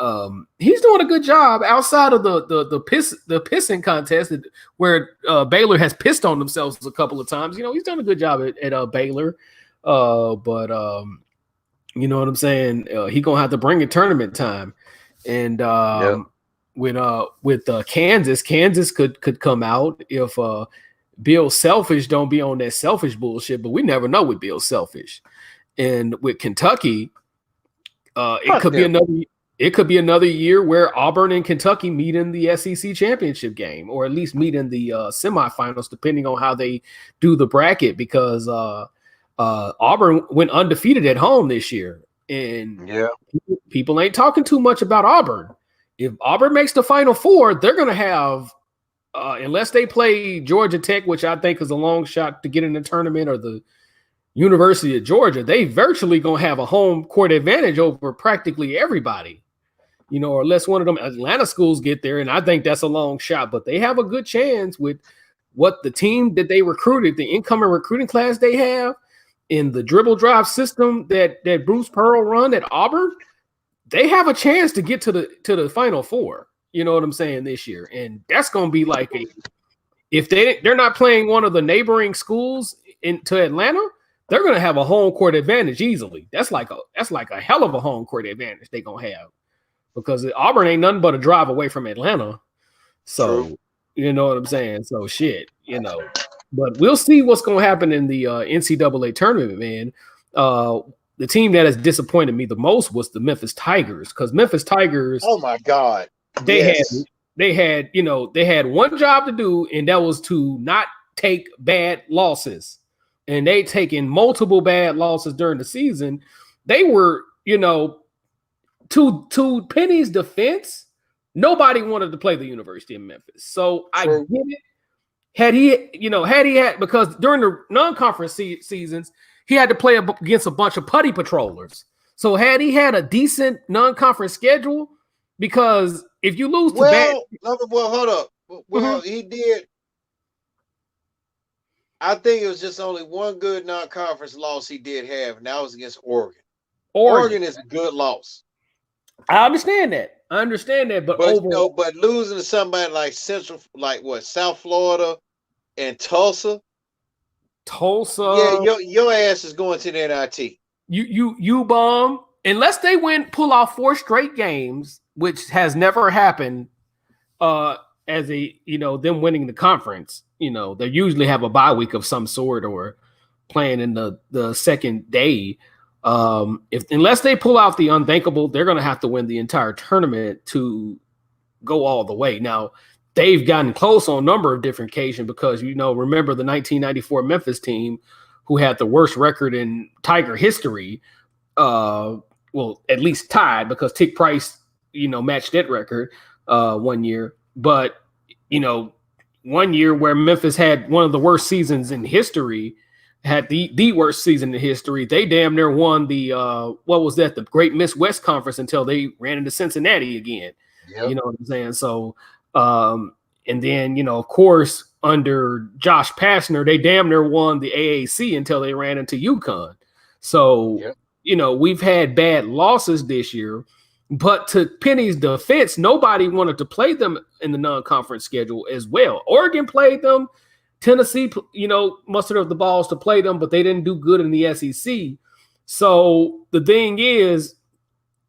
he's doing a good job outside of the pissing contest where Baylor has pissed on themselves a couple of times. He's done a good job at Baylor, but you know what I'm saying? He gonna have to bring it tournament time, and with Kansas could come out if Bill Selfish don't be on that selfish bullshit, but we never know with Bill Selfish, and with Kentucky. It could be another. it could be another year where Auburn and Kentucky meet in the SEC championship game, or at least meet in the semifinals, depending on how they do the bracket. Because Auburn went undefeated at home this year, and people ain't talking too much about Auburn. If Auburn makes the Final Four, they're going to have, unless they play Georgia Tech, which I think is a long shot to get in the tournament, or the University of Georgia, they virtually going to have a home court advantage over practically everybody. Or unless one of them Atlanta schools get there, and I think that's a long shot, but they have a good chance with what the team that they recruited, the incoming recruiting class they have, in the dribble drive system that Bruce Pearl run at Auburn. They have a chance to get to the Final Four. You know what I'm saying, this year, and that's going to be like if they're not playing one of the neighboring schools to Atlanta, they're going to have a home court advantage easily. That's like a hell of a home court advantage they're going to have. Because Auburn ain't nothing but a drive away from Atlanta. So, True. You know what I'm saying? So, shit, But we'll see what's going to happen in the NCAA tournament, man. The team that has disappointed me the most was the Memphis Tigers. Because Memphis Tigers... Oh, my God. They had one job to do, and that was to not take bad losses. And they taken multiple bad losses during the season. They were, to Penny's defense, nobody wanted to play the University of Memphis. So I get it. Had he had, because during the non-conference seasons, he had to play against a bunch of putty patrollers. So had he had a decent non-conference schedule, because if you lose to hold up. Well, he did. I think it was just only one good non-conference loss he did have, and that was against Oregon. Oregon is a good loss. I understand that, but but losing to somebody like South Florida and Tulsa. Yeah, your ass is going to the NIT. You bomb, unless they pull off 4 straight games, which has never happened. As them winning the conference, they usually have a bye week of some sort or playing in the second day. Unless they pull out the unthinkable, they're going to have to win the entire tournament to go all the way. Now, they've gotten close on a number of different occasions because, remember the 1994 Memphis team who had the worst record in Tiger history. Well, at least tied, because Tick Price, matched that record 1 year. But, 1 year where Memphis had one of the worst seasons in history, had the worst season in history. They damn near won the the Great Miss West Conference until they ran into Cincinnati again. Yep. You know what I'm saying? So, and then, of course, under Josh Pastner, they damn near won the AAC until they ran into UConn. So, yep. We've had bad losses this year, but to Penny's defense, nobody wanted to play them in the non-conference schedule as well. Oregon played them. Tennessee, mustered up the balls to play them, but they didn't do good in the SEC. So the thing is,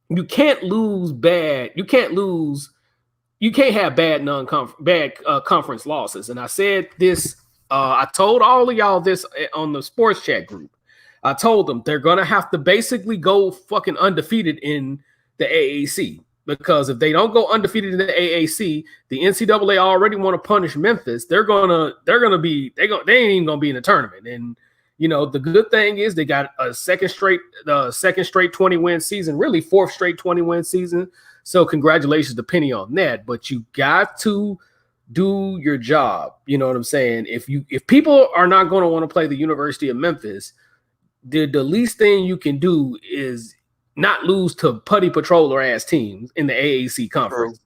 you can't have bad conference losses. And I said this, I told all of y'all this on the sports chat group. I told them they're going to have to basically go fucking undefeated in the AAC. Because if they don't go undefeated in the AAC, the NCAA already want to punish Memphis. They ain't even gonna be in the tournament. And the good thing is they got a second straight 20-win season, really 4th straight 20-win season. So congratulations to Penny on that. But you got to do your job. You know what I'm saying? If people are not going to want to play the University of Memphis, the least thing you can do is not lose to putty patroller ass teams in the AAC conference.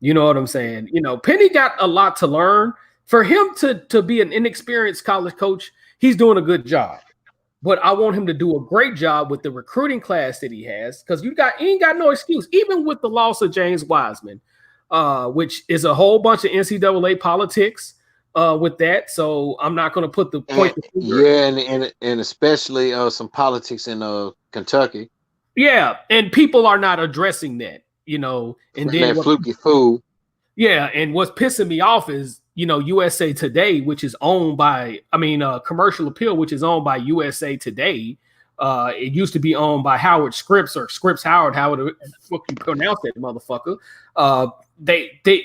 You know what I'm saying? Penny got a lot to learn. For him to be an inexperienced college coach, he's doing a good job. But I want him to do a great job with the recruiting class that he has, because he ain't got no excuse. Even with the loss of James Wiseman, which is a whole bunch of NCAA politics with that. So I'm not going to put the point. And especially some politics in Kentucky. Yeah, and people are not addressing that, and then that fluky fool. Yeah, and what's pissing me off is, USA Today, which is owned by, Commercial Appeal, which is owned by USA Today, It used to be owned by Howard Scripps or Scripps Howard, however the fuck you pronounce that motherfucker.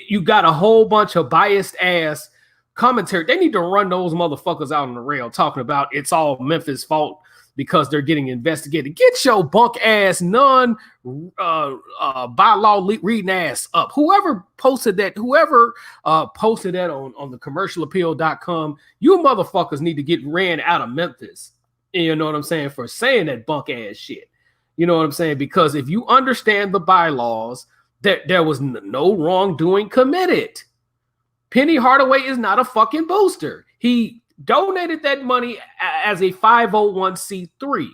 You got a whole bunch of biased ass commentary. They need to run those motherfuckers out on the rail talking about it's all Memphis' fault because they're getting investigated. Get your bunk ass by law reading ass up. Whoever posted that on the commercialappeal.com, you motherfuckers need to get ran out of Memphis. You know what I'm saying? For saying that bunk ass shit. You know what I'm saying? Because if you understand the bylaws, there was no wrongdoing committed. Penny Hardaway is not a fucking booster. He donated that money as a 501c3.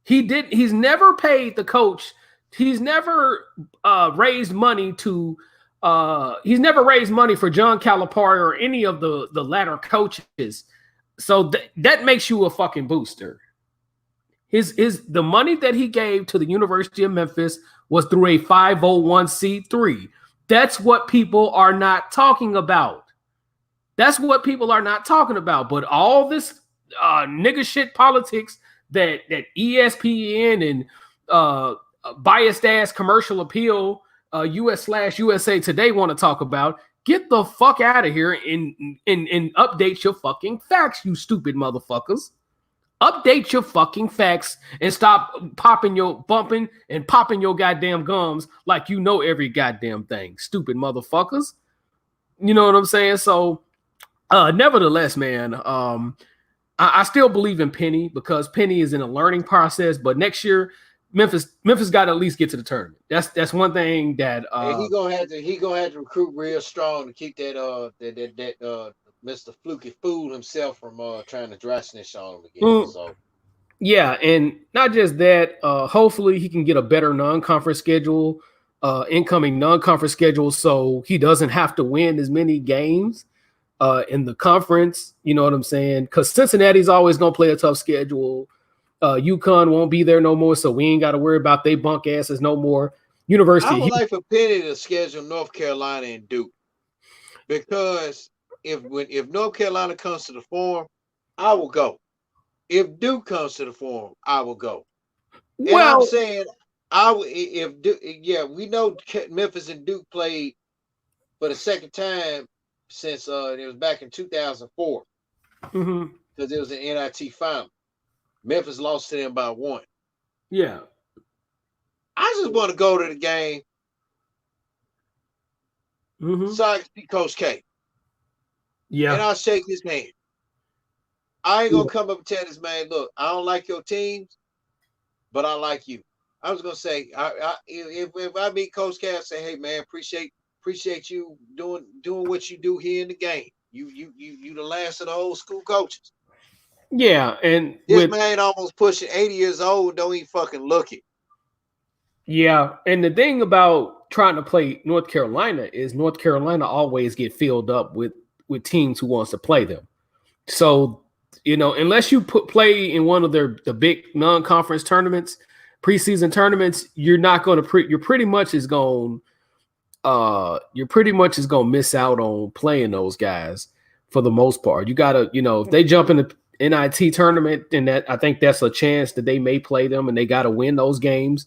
He's never paid the coach. He's never raised money for John Calipari or any of the latter coaches. So that makes you a fucking booster. The money that he gave to the University of Memphis was through a 501c3. That's what people are not talking about. That's what people are not talking about. But all this nigga shit politics that ESPN and biased ass commercial appeal US/USA Today want to talk about, get the fuck out of here and update your fucking facts, you stupid motherfuckers. Update your fucking facts and stop popping your goddamn gums like you know every goddamn thing. Stupid motherfuckers. You know what I'm saying? So, nevertheless, man, I still believe in Penny because Penny is in a learning process. But next year, Memphis got to at least get to the tournament. That's one thing that he gonna have to recruit real strong to keep that Mr. Fluky fool himself from trying to dry snitch on him again. So yeah, and not just that, hopefully he can get a better non-conference schedule, incoming non-conference schedule, so he doesn't have to win as many games in the conference. You know what I'm saying? Because Cincinnati's always gonna play a tough schedule. UConn won't be there no more, so we ain't got to worry about they bunk asses no more. University. I would like for Penny to schedule North Carolina and Duke, because if North Carolina comes to the Forum, I will go. If Duke comes to the Forum, I will go. And I'm saying we know Memphis and Duke played for the second time since it was back in 2004, because it was an NIT final. Memphis lost to them by 1. Yeah. I just want to go to the game. So I can see Coach K. Yeah. And I'll shake his hand. I ain't going to come up and tell this man, look, I don't like your teams, but I like you. I was going to say, if I meet Coach K, I say, hey, man, appreciate you doing what you do here in the game. You the last of the old school coaches. Yeah, and this man almost pushing 80 years old, don't even fucking look it. Yeah, and the thing about trying to play North Carolina is North Carolina always get filled up with teams who wants to play them. So, you know, unless you play in one of the big non-conference tournaments, preseason tournaments, you're not going to you're pretty much is going to miss out on playing those guys for the most part. You got to, you know, if they jump in the NIT tournament, and that I think that's a chance that they may play them, and they got to win those games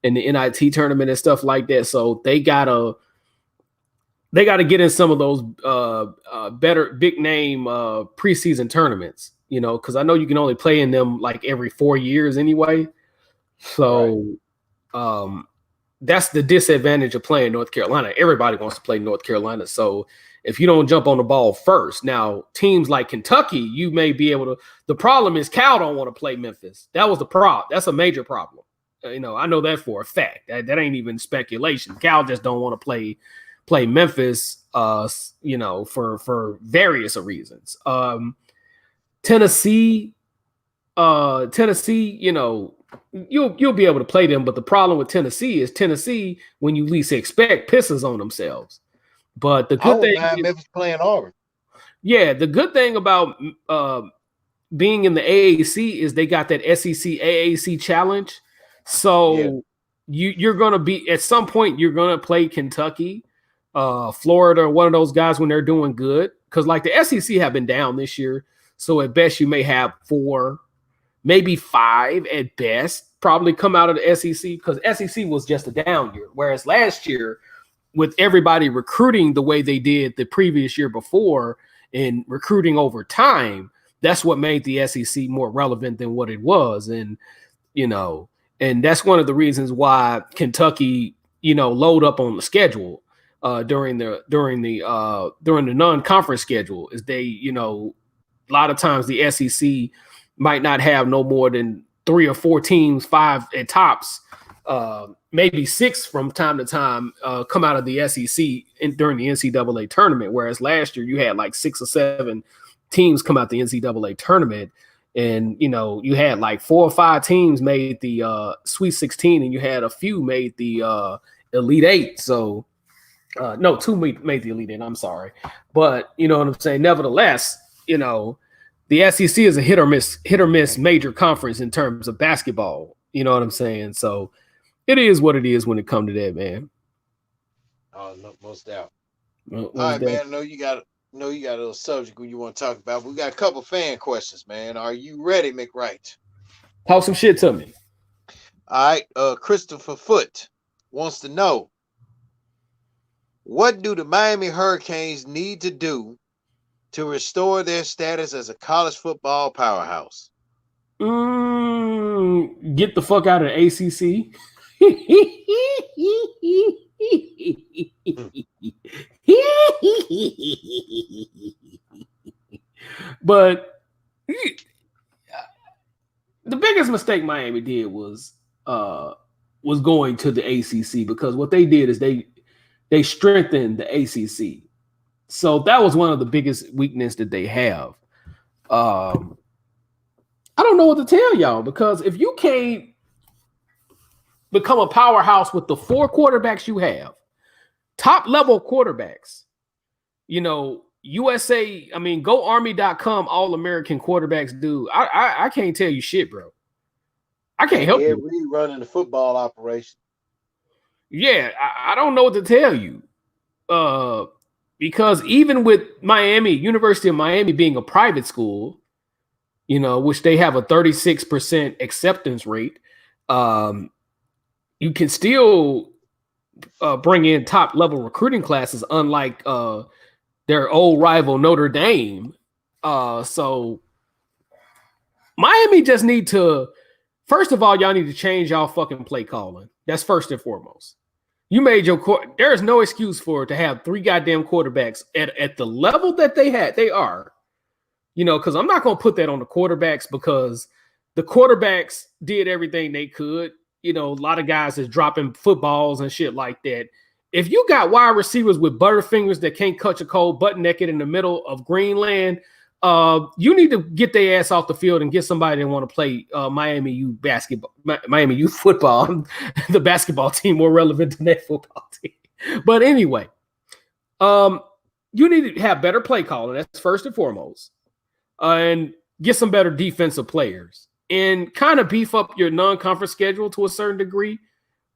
in the NIT tournament and stuff like that. So they gotta get in some of those better big name preseason tournaments, you know, because I know you can only play in them like every 4 years anyway. So that's the disadvantage of playing North Carolina. Everybody wants to play North Carolina. So if you don't jump on the ball first, now teams like Kentucky, you may be able to. The problem is Cal don't want to play Memphis. That was the problem. That's a major problem. You know, I know that for a fact. That ain't even speculation. Cal just don't want to play Memphis. You know, for various reasons. Tennessee, you know, you'll be able to play them, but the problem with Tennessee is when you least expect, pisses on themselves. But the good thing is Memphis playing Auburn. Yeah, the good thing about being in the AAC is they got that SEC AAC challenge. So you're going to be at some point you're going to play Kentucky, Florida, or one of those guys when they're doing good, because like the SEC have been down this year. So at best you may have 4 maybe 5 at best, probably come out of the SEC, because SEC was just a down year. Whereas last year, with everybody recruiting the way they did the previous year before and recruiting over time, that's what made the SEC more relevant than what it was. And, and that's one of the reasons why Kentucky, load up on the schedule during the non-conference schedule is they, a lot of times the SEC might not have no more than 3 or 4 teams, 5 at tops, maybe 6 from time to time come out of the SEC during the NCAA tournament. Whereas last year you had like 6 or 7 teams come out the NCAA tournament, and you had like 4 or 5 teams made the Sweet 16, and you had a few made the Elite 8. So no, 2 made the Elite 8. I'm sorry, but you know what I'm saying. Nevertheless, the SEC is a hit or miss major conference in terms of basketball. You know what I'm saying? So it is what it is when it comes to that, man. Oh, no, most doubt. All right, man. I know you got a little subject you want to talk about. We got a couple fan questions, man. Are you ready, McWright? Talk some shit to me. All right. Christopher Foote wants to know, what do the Miami Hurricanes need to do to restore their status as a college football powerhouse? Get the fuck out of the ACC. But the biggest mistake Miami did was going to the ACC, because what they did is they strengthened the ACC. So that was one of the biggest weaknesses that they have. I don't know what to tell y'all, because if you can't become a powerhouse with the 4 quarterbacks you have, top level quarterbacks, USA, GoArmy.com All-American quarterbacks, dude. I can't tell you shit, bro. I can't help you. We running the football operation. Yeah, I don't know what to tell you. Because even with Miami, University of Miami being a private school, which they have a 36% acceptance rate, you can still bring in top level recruiting classes, unlike their old rival Notre Dame. So Miami just need to, first of all, y'all need to change y'all fucking play calling. That's first and foremost. You made there is no excuse for it to have 3 goddamn quarterbacks at the level that they are. Because I'm not going to put that on the quarterbacks, because the quarterbacks did everything they could. A lot of guys is dropping footballs and shit like that. If you got wide receivers with butterfingers that can't catch a cold butt naked in the middle of Greenland, you need to get their ass off the field and get somebody that want to play Miami youth football. The basketball team more relevant than that football team. But anyway, you need to have better play calling. That's first and foremost. And get some better defensive players, and kind of beef up your non-conference schedule to a certain degree.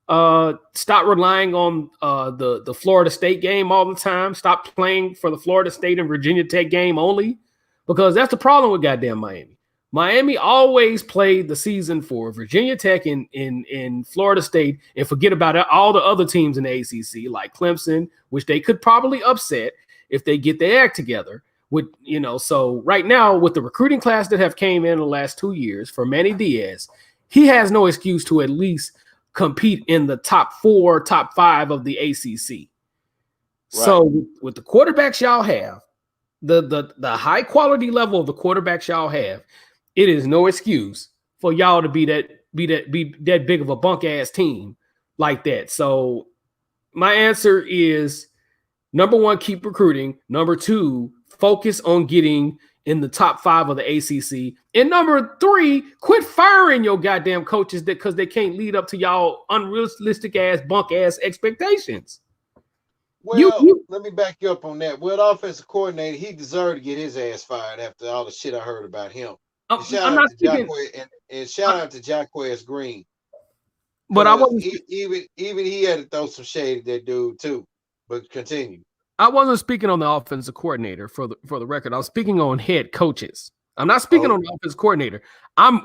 Stop relying on the Florida State game all the time. Stop playing for the Florida State and Virginia Tech game only, because that's the problem with goddamn Miami. Miami always played the season for Virginia Tech in Florida State, and forget about all the other teams in the ACC, like Clemson, which they could probably upset if they get their act together. So right now, with the recruiting class that have came in the last 2 years for Manny Diaz, he has no excuse to at least compete in the top 4, top 5 of the ACC. Right. So with the quarterbacks y'all have, the high quality level of the quarterbacks y'all have, it is no excuse for y'all to be that big of a bunk ass team like that. So my answer is, number 1, keep recruiting. Number 2, focus on getting in the top 5 of the ACC. And number 3, quit firing your goddamn coaches because they can't lead up to y'all unrealistic ass, bunk ass expectations. Well, let me back you up on that. Well, the offensive coordinator, he deserved to get his ass fired after all the shit I heard about him. Shout out to Jacquez Green. But I wasn't even he had to throw some shade at that dude too. But continue. I wasn't speaking on the offensive coordinator for the record. I was speaking on head coaches. I'm not speaking on the offensive coordinator.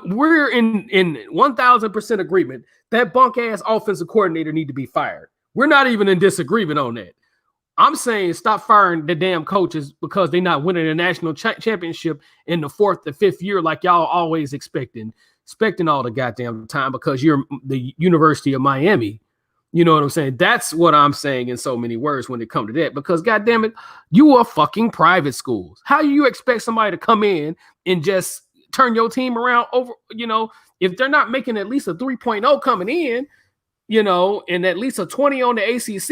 We're in 1,000% agreement that bunk ass offensive coordinator need to be fired. We're not even in disagreement on that. I'm saying stop firing the damn coaches because they're not winning a national championship in the 4th or 5th year like y'all always expecting all the goddamn time because you're the University of Miami. You know what I'm saying? That's what I'm saying in so many words when it comes to that. Because goddamn it, you are fucking private schools. How do you expect somebody to come in and just turn your team around over? You know, if they're not making at least a 3.0 coming in, you know, and at least a 20 on the ACT,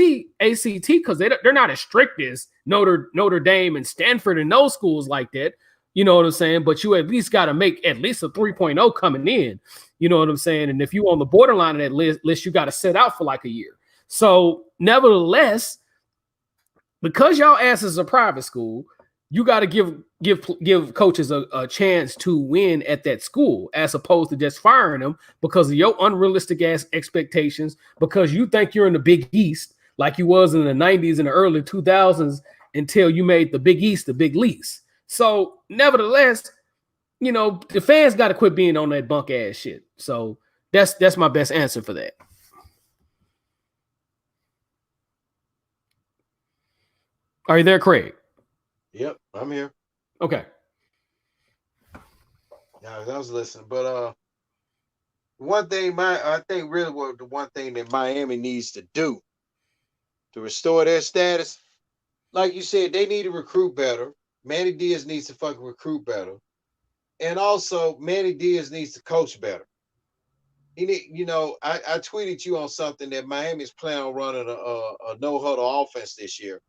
because they're not as strict as Notre Dame and Stanford and those schools like that. You know what I'm saying? But you at least got to make at least a 3.0 coming in. You know what I'm saying? And if you on the borderline of that list, you got to sit out for like a year. So nevertheless, because y'all asses are private school, you got to give coaches a chance to win at that school as opposed to just firing them because of your unrealistic ass expectations, because you think you're in the Big East like you was in the 90s and the early 2000s until you made the Big East the Big Least. So nevertheless, you know, the fans got to quit being on that bunk ass shit. So that's my best answer for that. Are you there, Craig? Yep, I'm here. Okay. Yeah, I was listening, but one thing I think really what the one thing that Miami needs to do to restore their status, like you said, they need to recruit better. Manny Diaz needs to fucking recruit better, and also Manny Diaz needs to coach better. He need, you know, I tweeted you on something that Miami's planning on running a no huddle offense this year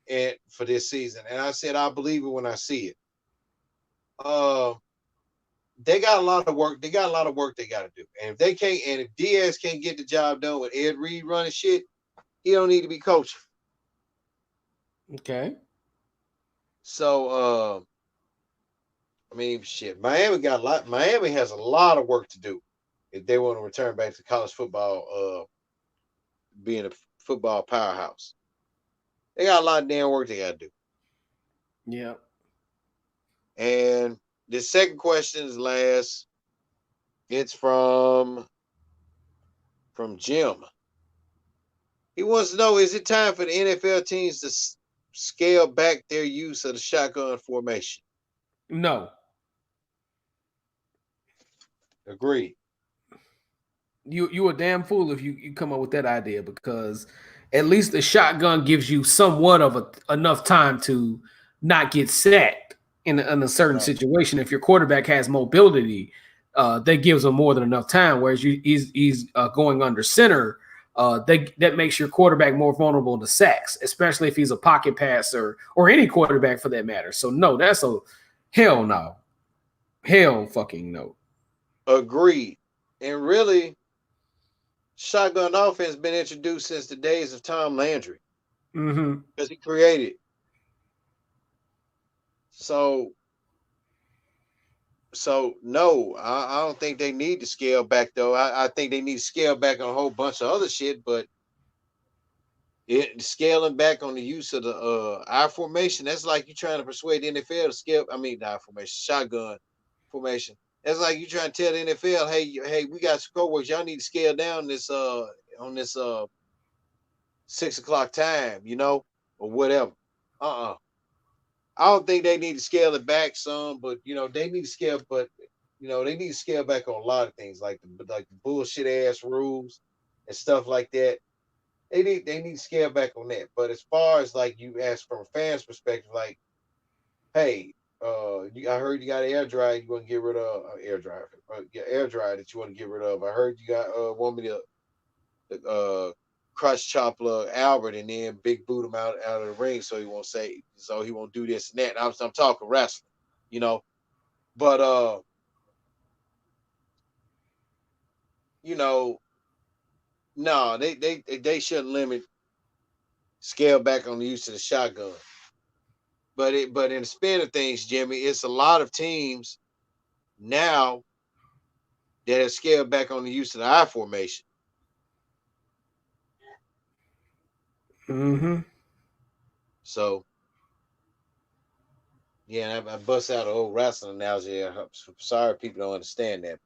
and for this season, and I said I believe it when I see it. They got a lot of work. They got a lot of work they got to do. And if they can't, and if Diaz can't get the job done with Ed Reed running shit, he don't need to be coaching. Okay. So, I mean, shit. Miami has a lot of work to do if they want to return back to college football, being a football powerhouse. They got a lot of damn work they got to do. Yeah. And the second question is last. It's from Jim. He wants to know: is it time for the NFL teams to scale back their use of the shotgun formation? No. Agreed. You a damn fool if you come up with that idea, because at least the shotgun gives you somewhat of enough time to not get sacked in a certain situation. If your quarterback has mobility, that gives him more than enough time. Whereas he's going under center, that makes your quarterback more vulnerable to sacks, especially if he's a pocket passer or any quarterback for that matter. So no, that's a hell no, hell fucking no. Agreed. And really, shotgun offense has been introduced since the days of Tom Landry, because he created it. So no, I don't think they need to scale back though. I think they need to scale back on a whole bunch of other shit, but scaling back on the use of the I formation, that's like you trying to persuade the NFL to scale. I mean, the I formation, shotgun formation. That's like you trying to tell the NFL, hey, we got some coworkers, y'all need to scale down this on this 6 o'clock time, you know, or whatever. I don't think they need to scale it back some, but you know, they need to scale, but you know, they need to scale back on a lot of things like the bullshit ass rules and stuff like that. They need to scale back on that. But as far as like you ask from a fan's perspective, like, hey, I heard you got an air dryer you want to get rid of, air dryer, air dryer that you want to get rid of. I heard you got want me to crutch chopper Albert and then big boot him out of the ring so he won't do this and that. I'm talking wrestling, you know. But you know, no, they shouldn't scale back on the use of the shotgun. But in the span of things, Jimmy, it's a lot of teams now that have scaled back on the use of the I formation. So Yeah, I bust out an old wrestling analogy. I'm sorry people don't understand that,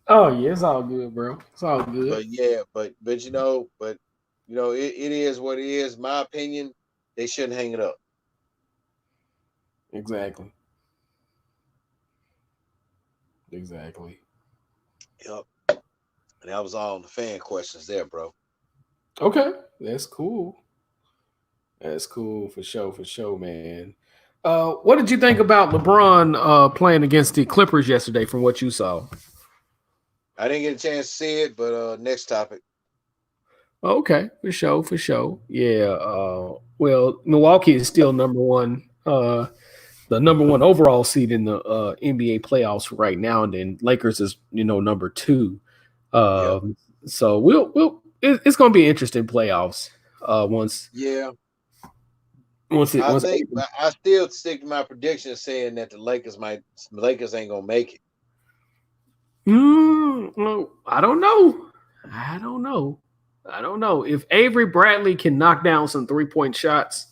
Oh yeah, it's all good, bro. It's all good. but yeah, but it is what it is. My opinion, they shouldn't hang it up. Exactly. Exactly. Yep. And that was all on the fan questions there, bro. Okay, that's cool. That's cool for sure, man. What did you think about LeBron playing against the Clippers yesterday? From what you saw. I didn't get a chance to see it, but next topic. Okay, for sure, for sure. Yeah. Well, Milwaukee is still number one. The number one overall seed in the NBA playoffs right now, and then Lakers is number two. Yep. So it's going to be interesting playoffs. Once Yeah. once it I once. think I still stick to my prediction saying that the Lakers ain't gonna make it. Well, I don't know. I don't know. I don't know if Avery Bradley can knock down some 3-point shots.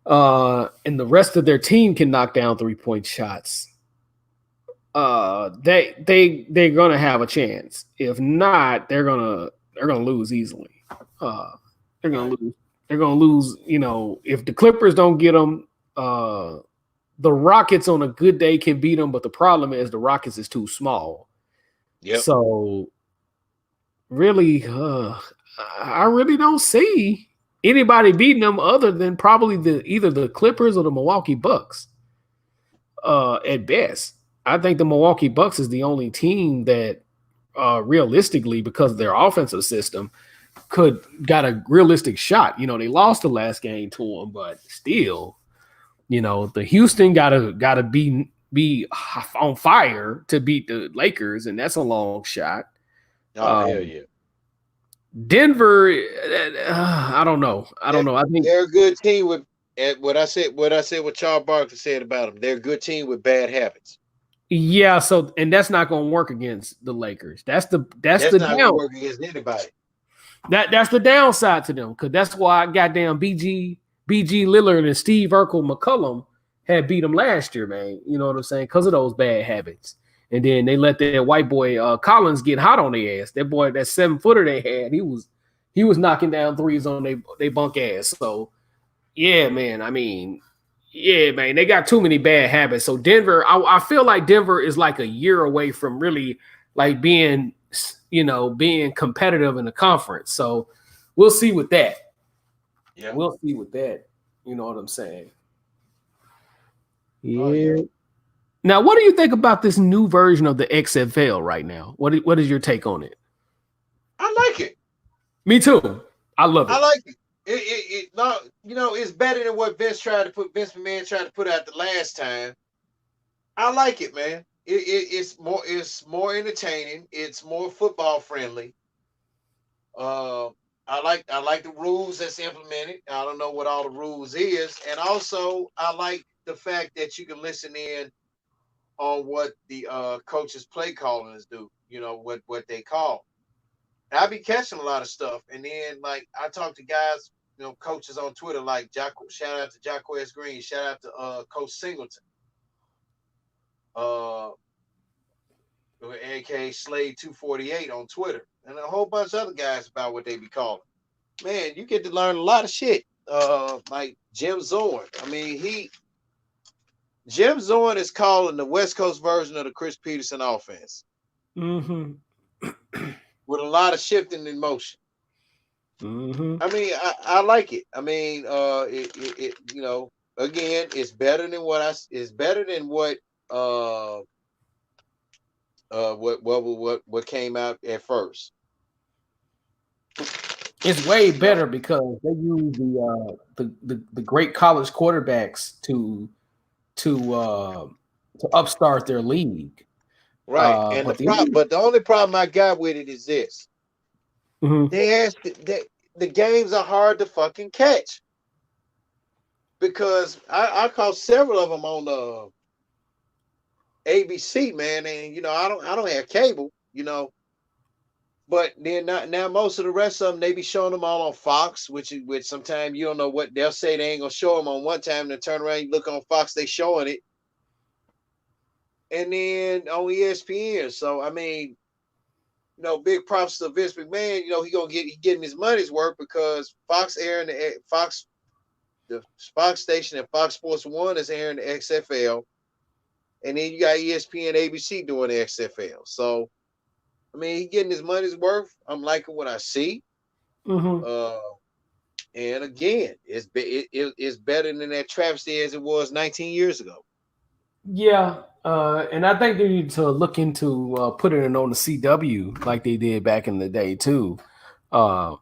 And the rest of their team can knock down 3-point shots. They're gonna have a chance. If not, they're gonna lose easily. Uh, they're gonna Right. lose. They're gonna lose. If the Clippers don't get them, the Rockets on a good day can beat them. But the problem is the Rockets is too small. Yep. So really, I really don't see anybody beating them other than probably either the Clippers or the Milwaukee Bucks. At best, I think the Milwaukee Bucks is the only team that, realistically, because of their offensive system, could got a realistic shot. They lost the last game to them, but still, the Houston gotta be on fire to beat the Lakers, and that's a long shot. Oh hell Um, yeah. Denver, I don't know. I don't They're, know. I think they're a good team with what Charles Barkley said about them. They're a good team with bad habits. yeah. So and that's not going to work against the Lakers. That's That's the not gonna down. work against anybody. That's the downside to them because that's why goddamn BG Lillard and Steve Urkel McCullum had beat them last year, man. You know what I'm saying? Because of those bad habits. And then they let that white boy Collins get hot on their ass. That boy, that 7-footer they had, he was knocking down threes on they bunk ass. So yeah, man. I mean, yeah, man. They got too many bad habits. So Denver, I feel like Denver is like a year away from really like being competitive in the conference. So we'll see with that. Yeah. We'll see with that. You know what I'm saying? Oh Yeah. yeah. Now, what do you think about this new version of the XFL right now? What is your take on it? I like it. Me too. I love I it. like it. It's better than what Vince McMahon tried to put out the last time. I like it, man. It's more entertaining. It's more football friendly. Uh, I like the rules that's implemented. I don't know what all the rules is, and also I like the fact that you can listen in on what the coaches play callers do. What they call. I be catching a lot of stuff, and then like I talk to guys, coaches on Twitter, like shout out to Jacquez Green, shout out to Coach Singleton, uh, aka Slade 248 on Twitter, and a whole bunch of other guys about what they be calling. Man, you get to learn a lot of shit. Like Jim Zorn. I mean, Jim Zorn is calling the West Coast version of the Chris Peterson offense Mm-hmm. with a lot of shifting in motion. Mm-hmm. I mean, I like it. I mean, again, it's better than uh what came out at first. It's way You know, better because they use the great college quarterbacks to upstart their league. right? And But the but the only problem I got with it is this: Mhm. they asked the games are hard to fucking catch because I caught several of them on ABC, man, and I don't have cable, But then now most of the rest of them they be showing them all on Fox, which sometimes you don't know what they'll say they ain't gonna show them on one time, then turn around you look on Fox they showing it, and then on ESPN. So I mean, big props to Vince McMahon. He getting his money's worth because Fox airing the Fox station and Fox Sports One is airing the XFL, and then you got ESPN, ABC doing the XFL. So I mean, he getting his money's worth. I'm liking what I see. Mm-hmm. And again, it's better than that travesty as it was 19 years ago. Yeah, and I think they need to look into putting it on the CW like they did back in the day too. Uh,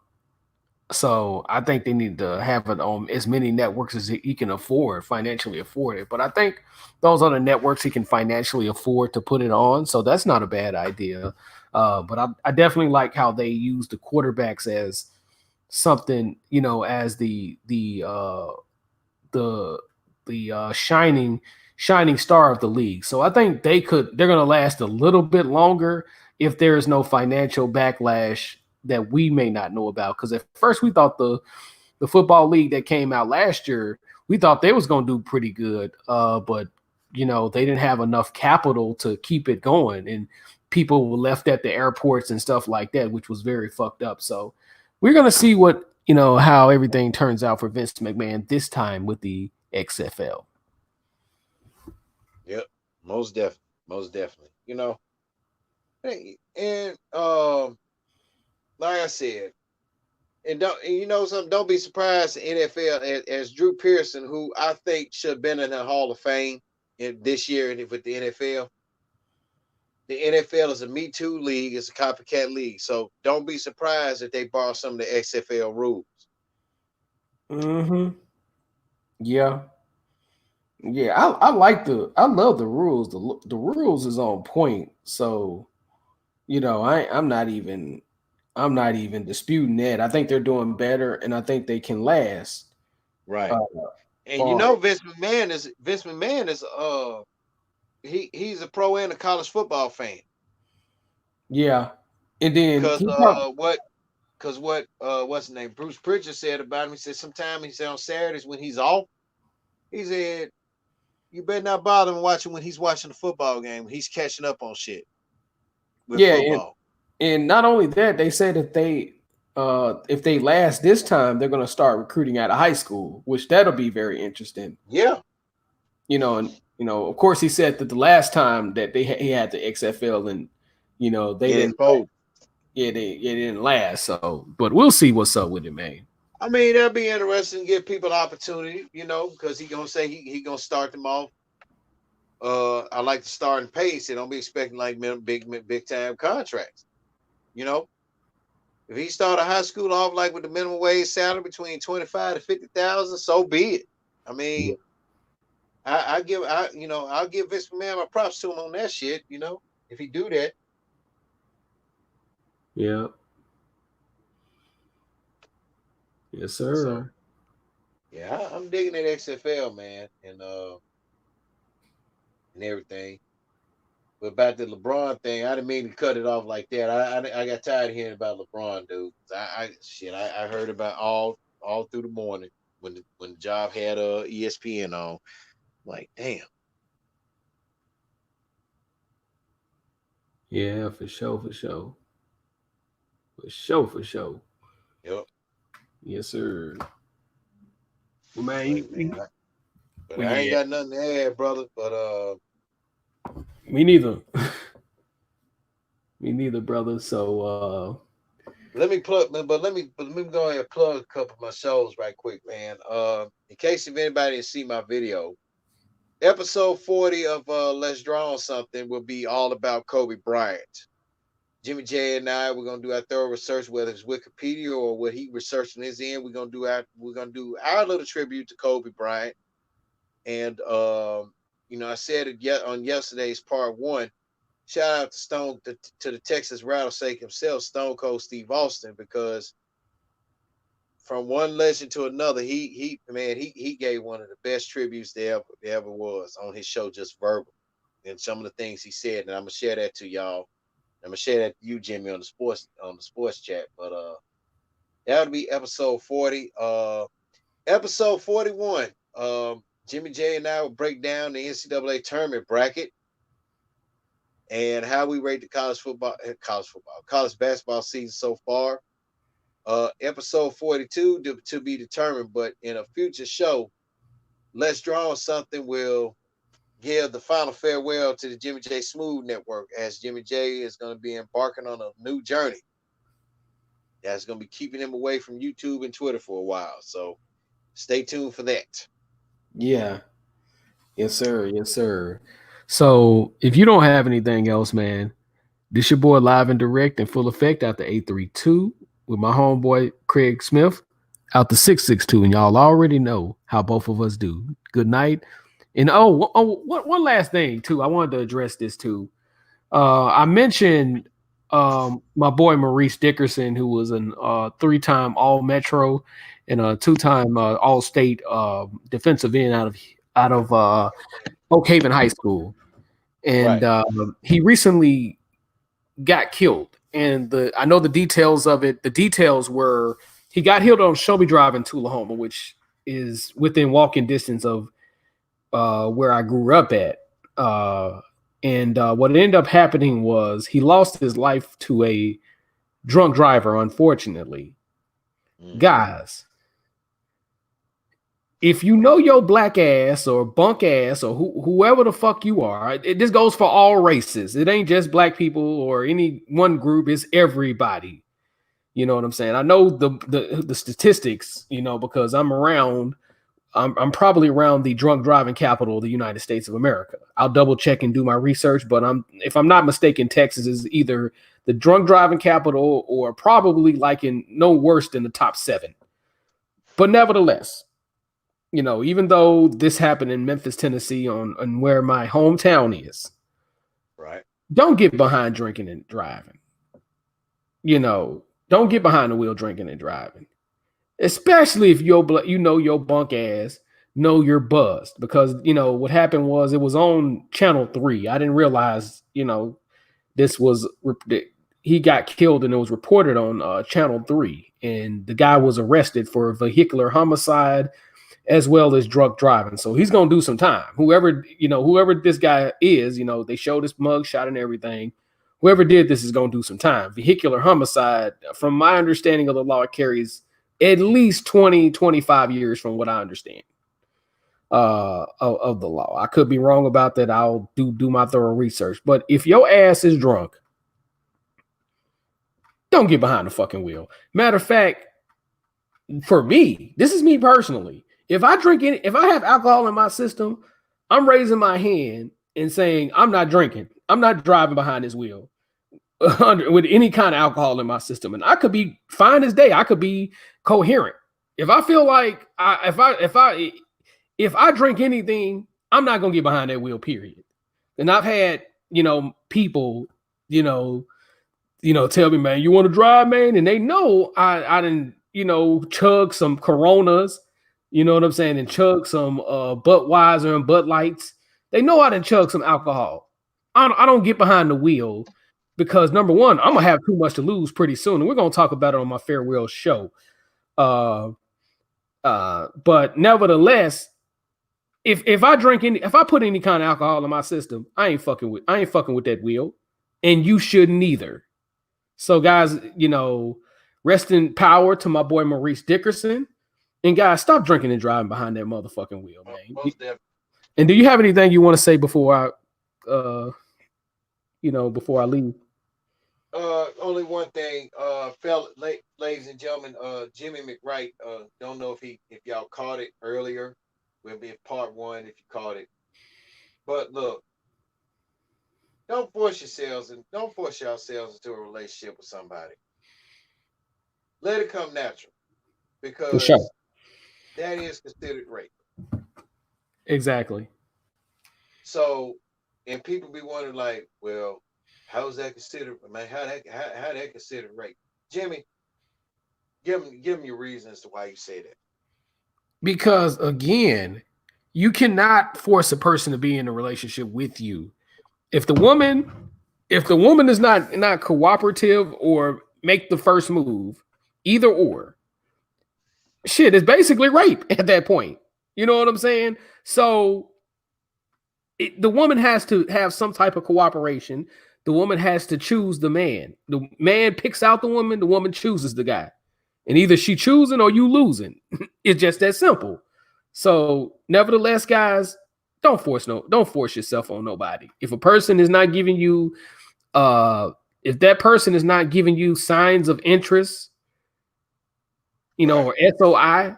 so I think they need to have it on as many networks as he can afford, financially afford it. But I think those are the networks he can financially afford to put it on. So that's not a bad idea. But I definitely like how they use the quarterbacks as something, as the shining star of the league. So I think they're going to last a little bit longer if there is no financial backlash that we may not know about. Because at first we thought the football league that came out last year, we thought they was going to do pretty good, but they didn't have enough capital to keep it going, and people were left at the airports and stuff like that, which was very fucked up. So we're going to see what how everything turns out for Vince McMahon this time with the XFL. Yep, most definitely, most definitely. And like I said, and something. Don't be surprised. The NFL as Drew Pearson, who I think should have been in the Hall of Fame this year with the NFL. The NFL is a Me Too league. It's a copycat league. So don't be surprised if they borrow some of the XFL rules. Mm-hmm. Yeah. Yeah, I love the rules. The rules is on point. So, I'm not even disputing that. I think they're doing better and I think they can last. Right. Uh, And far. Vince McMahon is he's a pro and a college football fan. Yeah. And then Cause he probably, what's his name? Bruce Pritchard said about him. He said sometimes he said on Saturdays when he's off, he said you better not bother him watching when he's watching the football game. He's catching up on shit with yeah, football. and not only that, they said if they last this time, they're gonna start recruiting out of high school, which that'll be very interesting. Yeah. And of course he said that the last time that he had the XFL and they It didn't exposed. it didn't last. So but we'll see what's up with it, man. I mean, that'd be interesting to give people an opportunity, because he gonna say he gonna start them off. I like to start and pace. They don't be expecting like big time contracts. You know, if he started high school off like with the minimum wage salary between 25 to 50,000, so be it. I Yeah. mean, I'll give Vince McMahon my props to him on that shit. If he do that. Yeah. Yes, So sir. yeah, I'm digging that XFL, man, and everything. But about the LeBron thing, I didn't mean to cut it off like that. I got tired of hearing about LeBron, dude. I heard about all through the morning when the job had ESPN on. Like, damn. Yeah, for sure, for sure. For sure, for sure. Yep. Yes, sir. Well, man, But man, but well, I ain't yeah, got nothing to add, brother. But me neither. Me neither, brother. So let me go ahead and plug a couple of my shows right quick, man. In case if anybody didn't see my video, episode 40 of Let's Draw on Something will be all about Kobe Bryant. Jimmy J and I, we're gonna do our thorough research, whether it's Wikipedia or what he researched in his end. We're gonna do our little tribute to Kobe Bryant. And I said it yet on yesterday's part one. Shout out to to the Texas Rattlesnake himself, Stone Cold Steve Austin, because from one legend to another, he gave one of the best tributes there ever was on his show, just verbal, and some of the things he said, and I'm gonna share that to y'all I'm gonna share that to you, Jimmy, on the sports chat. But that would be episode 40. Episode 41. Jimmy J and I will break down the NCAA tournament bracket and how we rate the college basketball season so far. Episode 42 to be determined, but in a future show, Let's Draw on Something will give the final farewell to the Jimmy J Smooth Network, as Jimmy J is going to be embarking on a new journey that's going to be keeping him away from YouTube and Twitter for a while. So stay tuned for that. Yeah. Yes, sir. Yes, sir. So if you don't have anything else, man, this your boy live and direct in full effect out the 832 with my homeboy Craig Smith out the 662. And y'all already know how both of us do. Good night. And one last thing too. I wanted to address this too. I mentioned my boy Maurice Dickerson, who was an 3-time All Metro and a 2-time All State defensive end out of Oak Haven High School, and he recently got killed. And I know the details of it. The details were he got killed on Shelby Drive in Tullahoma, which is within walking distance of where I grew up at. And what ended up happening was he lost his life to a drunk driver, unfortunately. Guys, if you know your black ass or bunk ass or whoever the fuck you are, this goes for all races. It ain't just black people or any one group. It's everybody. You know what I'm saying? I know the statistics, you know, because I'm probably around the drunk driving capital of the United States of America. I'll double check and do my research, but if I'm not mistaken, Texas is either the drunk driving capital or probably like in no worse than the top 7. But nevertheless, you know, even though this happened in Memphis, Tennessee, on where my hometown is, right? Don't get behind drinking and driving. You know, don't get behind the wheel drinking and driving. Especially if your bunk ass know you're buzzed, because you know what happened was it was on Channel 3. I didn't realize, you know, this was he got killed and it was reported on Channel 3, and the guy was arrested for vehicular homicide as well as drunk driving. So he's gonna do some time. Whoever this guy is, you know, they showed his mug shot and everything. Whoever did this is gonna do some time. Vehicular homicide, from my understanding of the law, it carries at least 20, 25 years from what I understand of the law. I could be wrong about that. I'll do my thorough research. But if your ass is drunk, don't get behind the fucking wheel. Matter of fact, for me, this is me personally. If I have alcohol in my system, I'm raising my hand and saying, I'm not drinking. I'm not driving behind this wheel with any kind of alcohol in my system. And I could be fine as day. I could be coherent. If I feel like if I drink anything, I'm not gonna get behind that wheel, period. And I've had, you know, people, you know, tell me, man, you want to drive, man? And they know I didn't, you know, chug some Coronas, you know what I'm saying, and chug some Budweiser and Bud Lights. They know I didn't chug some alcohol. I don't get behind the wheel because, number one, I'm gonna have too much to lose pretty soon, and we're gonna talk about it on my farewell show. But nevertheless, if I put any kind of alcohol in my system, I ain't fucking with that wheel, and you shouldn't either. So, guys, you know, rest in power to my boy Maurice Dickerson, and guys, stop drinking and driving behind that motherfucking wheel, man. And do you have anything you want to say before I leave? Only one thing, ladies and gentlemen, Jimmy McWright, don't know if y'all caught it earlier. Will be part 1 if you caught it. But look, don't force yourselves into a relationship with somebody. Let it come natural, because that is considered rape. Exactly. So, and people be wondering, like, well, how is that considered? Man, how that considered rape? Jimmy, give them your reason as to why you say that. Because again, you cannot force a person to be in a relationship with you. If the woman if the woman is not cooperative or make the first move, either or, shit, it's basically rape at that point. You know what I'm saying? So the woman has to have some type of cooperation. The woman has to choose the man. The man picks out the woman chooses the guy. And either she choosing or you losing. It's just that simple. So, nevertheless, guys, don't force yourself on nobody. If a person is not giving you if that person is not giving you signs of interest, or SOI,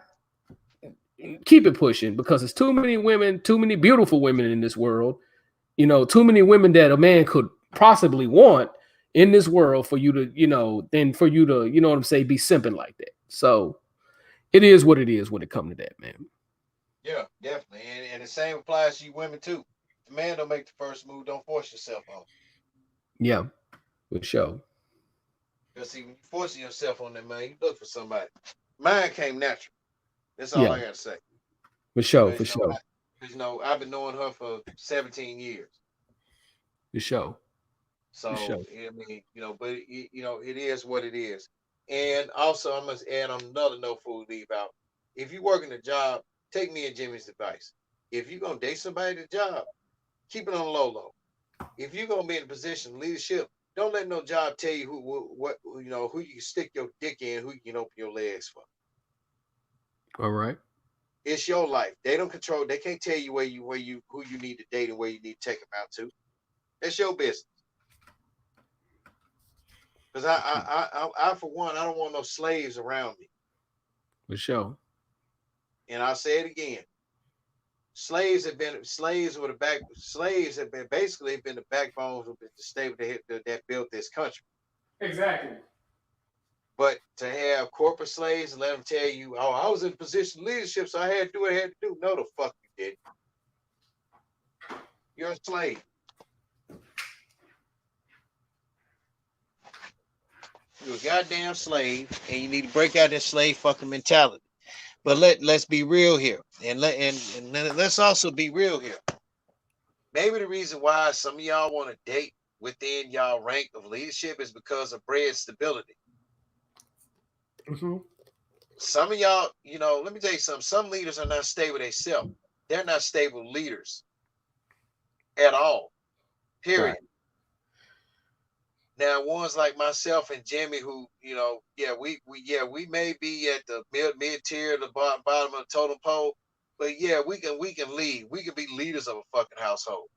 keep it pushing, because there's too many women, too many beautiful women in this world, too many women that a man could possibly want in this world for you to, then for you to, what I'm saying, be simping like that. So it is what it is when it comes to that, man. Yeah, definitely. And the same applies to you women too. If the man don't make the first move, don't force yourself on. Yeah, for sure. Because see, when you forcing yourself on that man, you look for somebody. Mine came natural. That's all I gotta say. For sure, for sure. Because I've been knowing her for 17 years. For sure. So I mean, but it is what it is. And also, I must add on another note before we leave out. If you working a job, take me and Jimmy's advice. If you're gonna date somebody at the job, keep it on the low. If you're gonna be in a position of leadership, don't let no job tell you who you can stick your dick in, who you can open your legs for. All right. It's your life. They don't control. They can't tell you who you need to date and where you need to take them out to. That's your business. Because I for one, I don't want no slaves around me. For sure. And I'll say it again. Slaves have been basically the backbones of the state that built this country. Exactly. But to have corporate slaves and let them tell you, oh, I was in a position of leadership, so I had to do what I had to do. No, the fuck you didn't. You're a slave. You're a goddamn slave, and you need to break out that slave fucking mentality. But let's be real here, and let's also be real here. Maybe the reason why some of y'all want to date within y'all rank of leadership is because of bread stability. Mm-hmm. Some of y'all, let me tell you something. Some leaders are not stable themselves. They're not stable leaders at all. Period. Right. Now, ones like myself and Jimmy, who, we may be at the mid tier, the bottom of the totem pole, but yeah, we can lead. We can be leaders of a fucking household.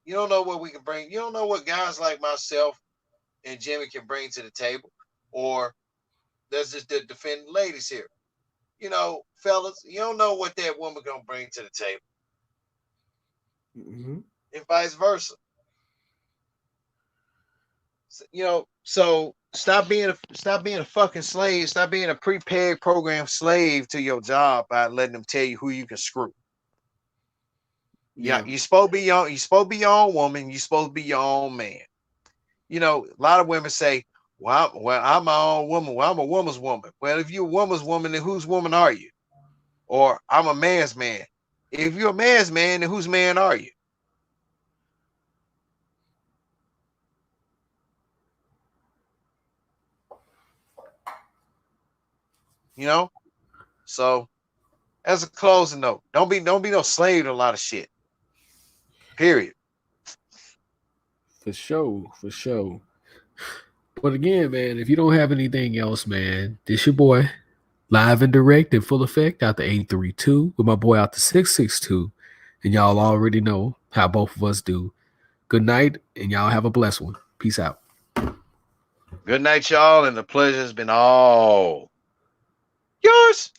You don't know what we can bring. You don't know what guys like myself and Jimmy can bring to the table, or let's just defend the ladies here. Fellas, you don't know what that woman gonna bring to the table, and vice versa. So stop being a fucking slave. Stop being a prepared program slave to your job by letting them tell you who you can screw. Yeah, you're supposed to be your own woman. You're supposed to be your own man. A lot of women say, well, I'm my own woman. Well, I'm a woman's woman. Well, if you're a woman's woman, then whose woman are you? Or I'm a man's man. If you're a man's man, then whose man are you? So as a closing note, don't be no slave to a lot of shit. Period. For sure. But again, man, if you don't have anything else, man, this your boy, live and direct in full effect out the 832 with my boy out the 662. And y'all already know how both of us do. Good night, and y'all have a blessed one. Peace out. Good night, y'all, and the pleasure has been all yours.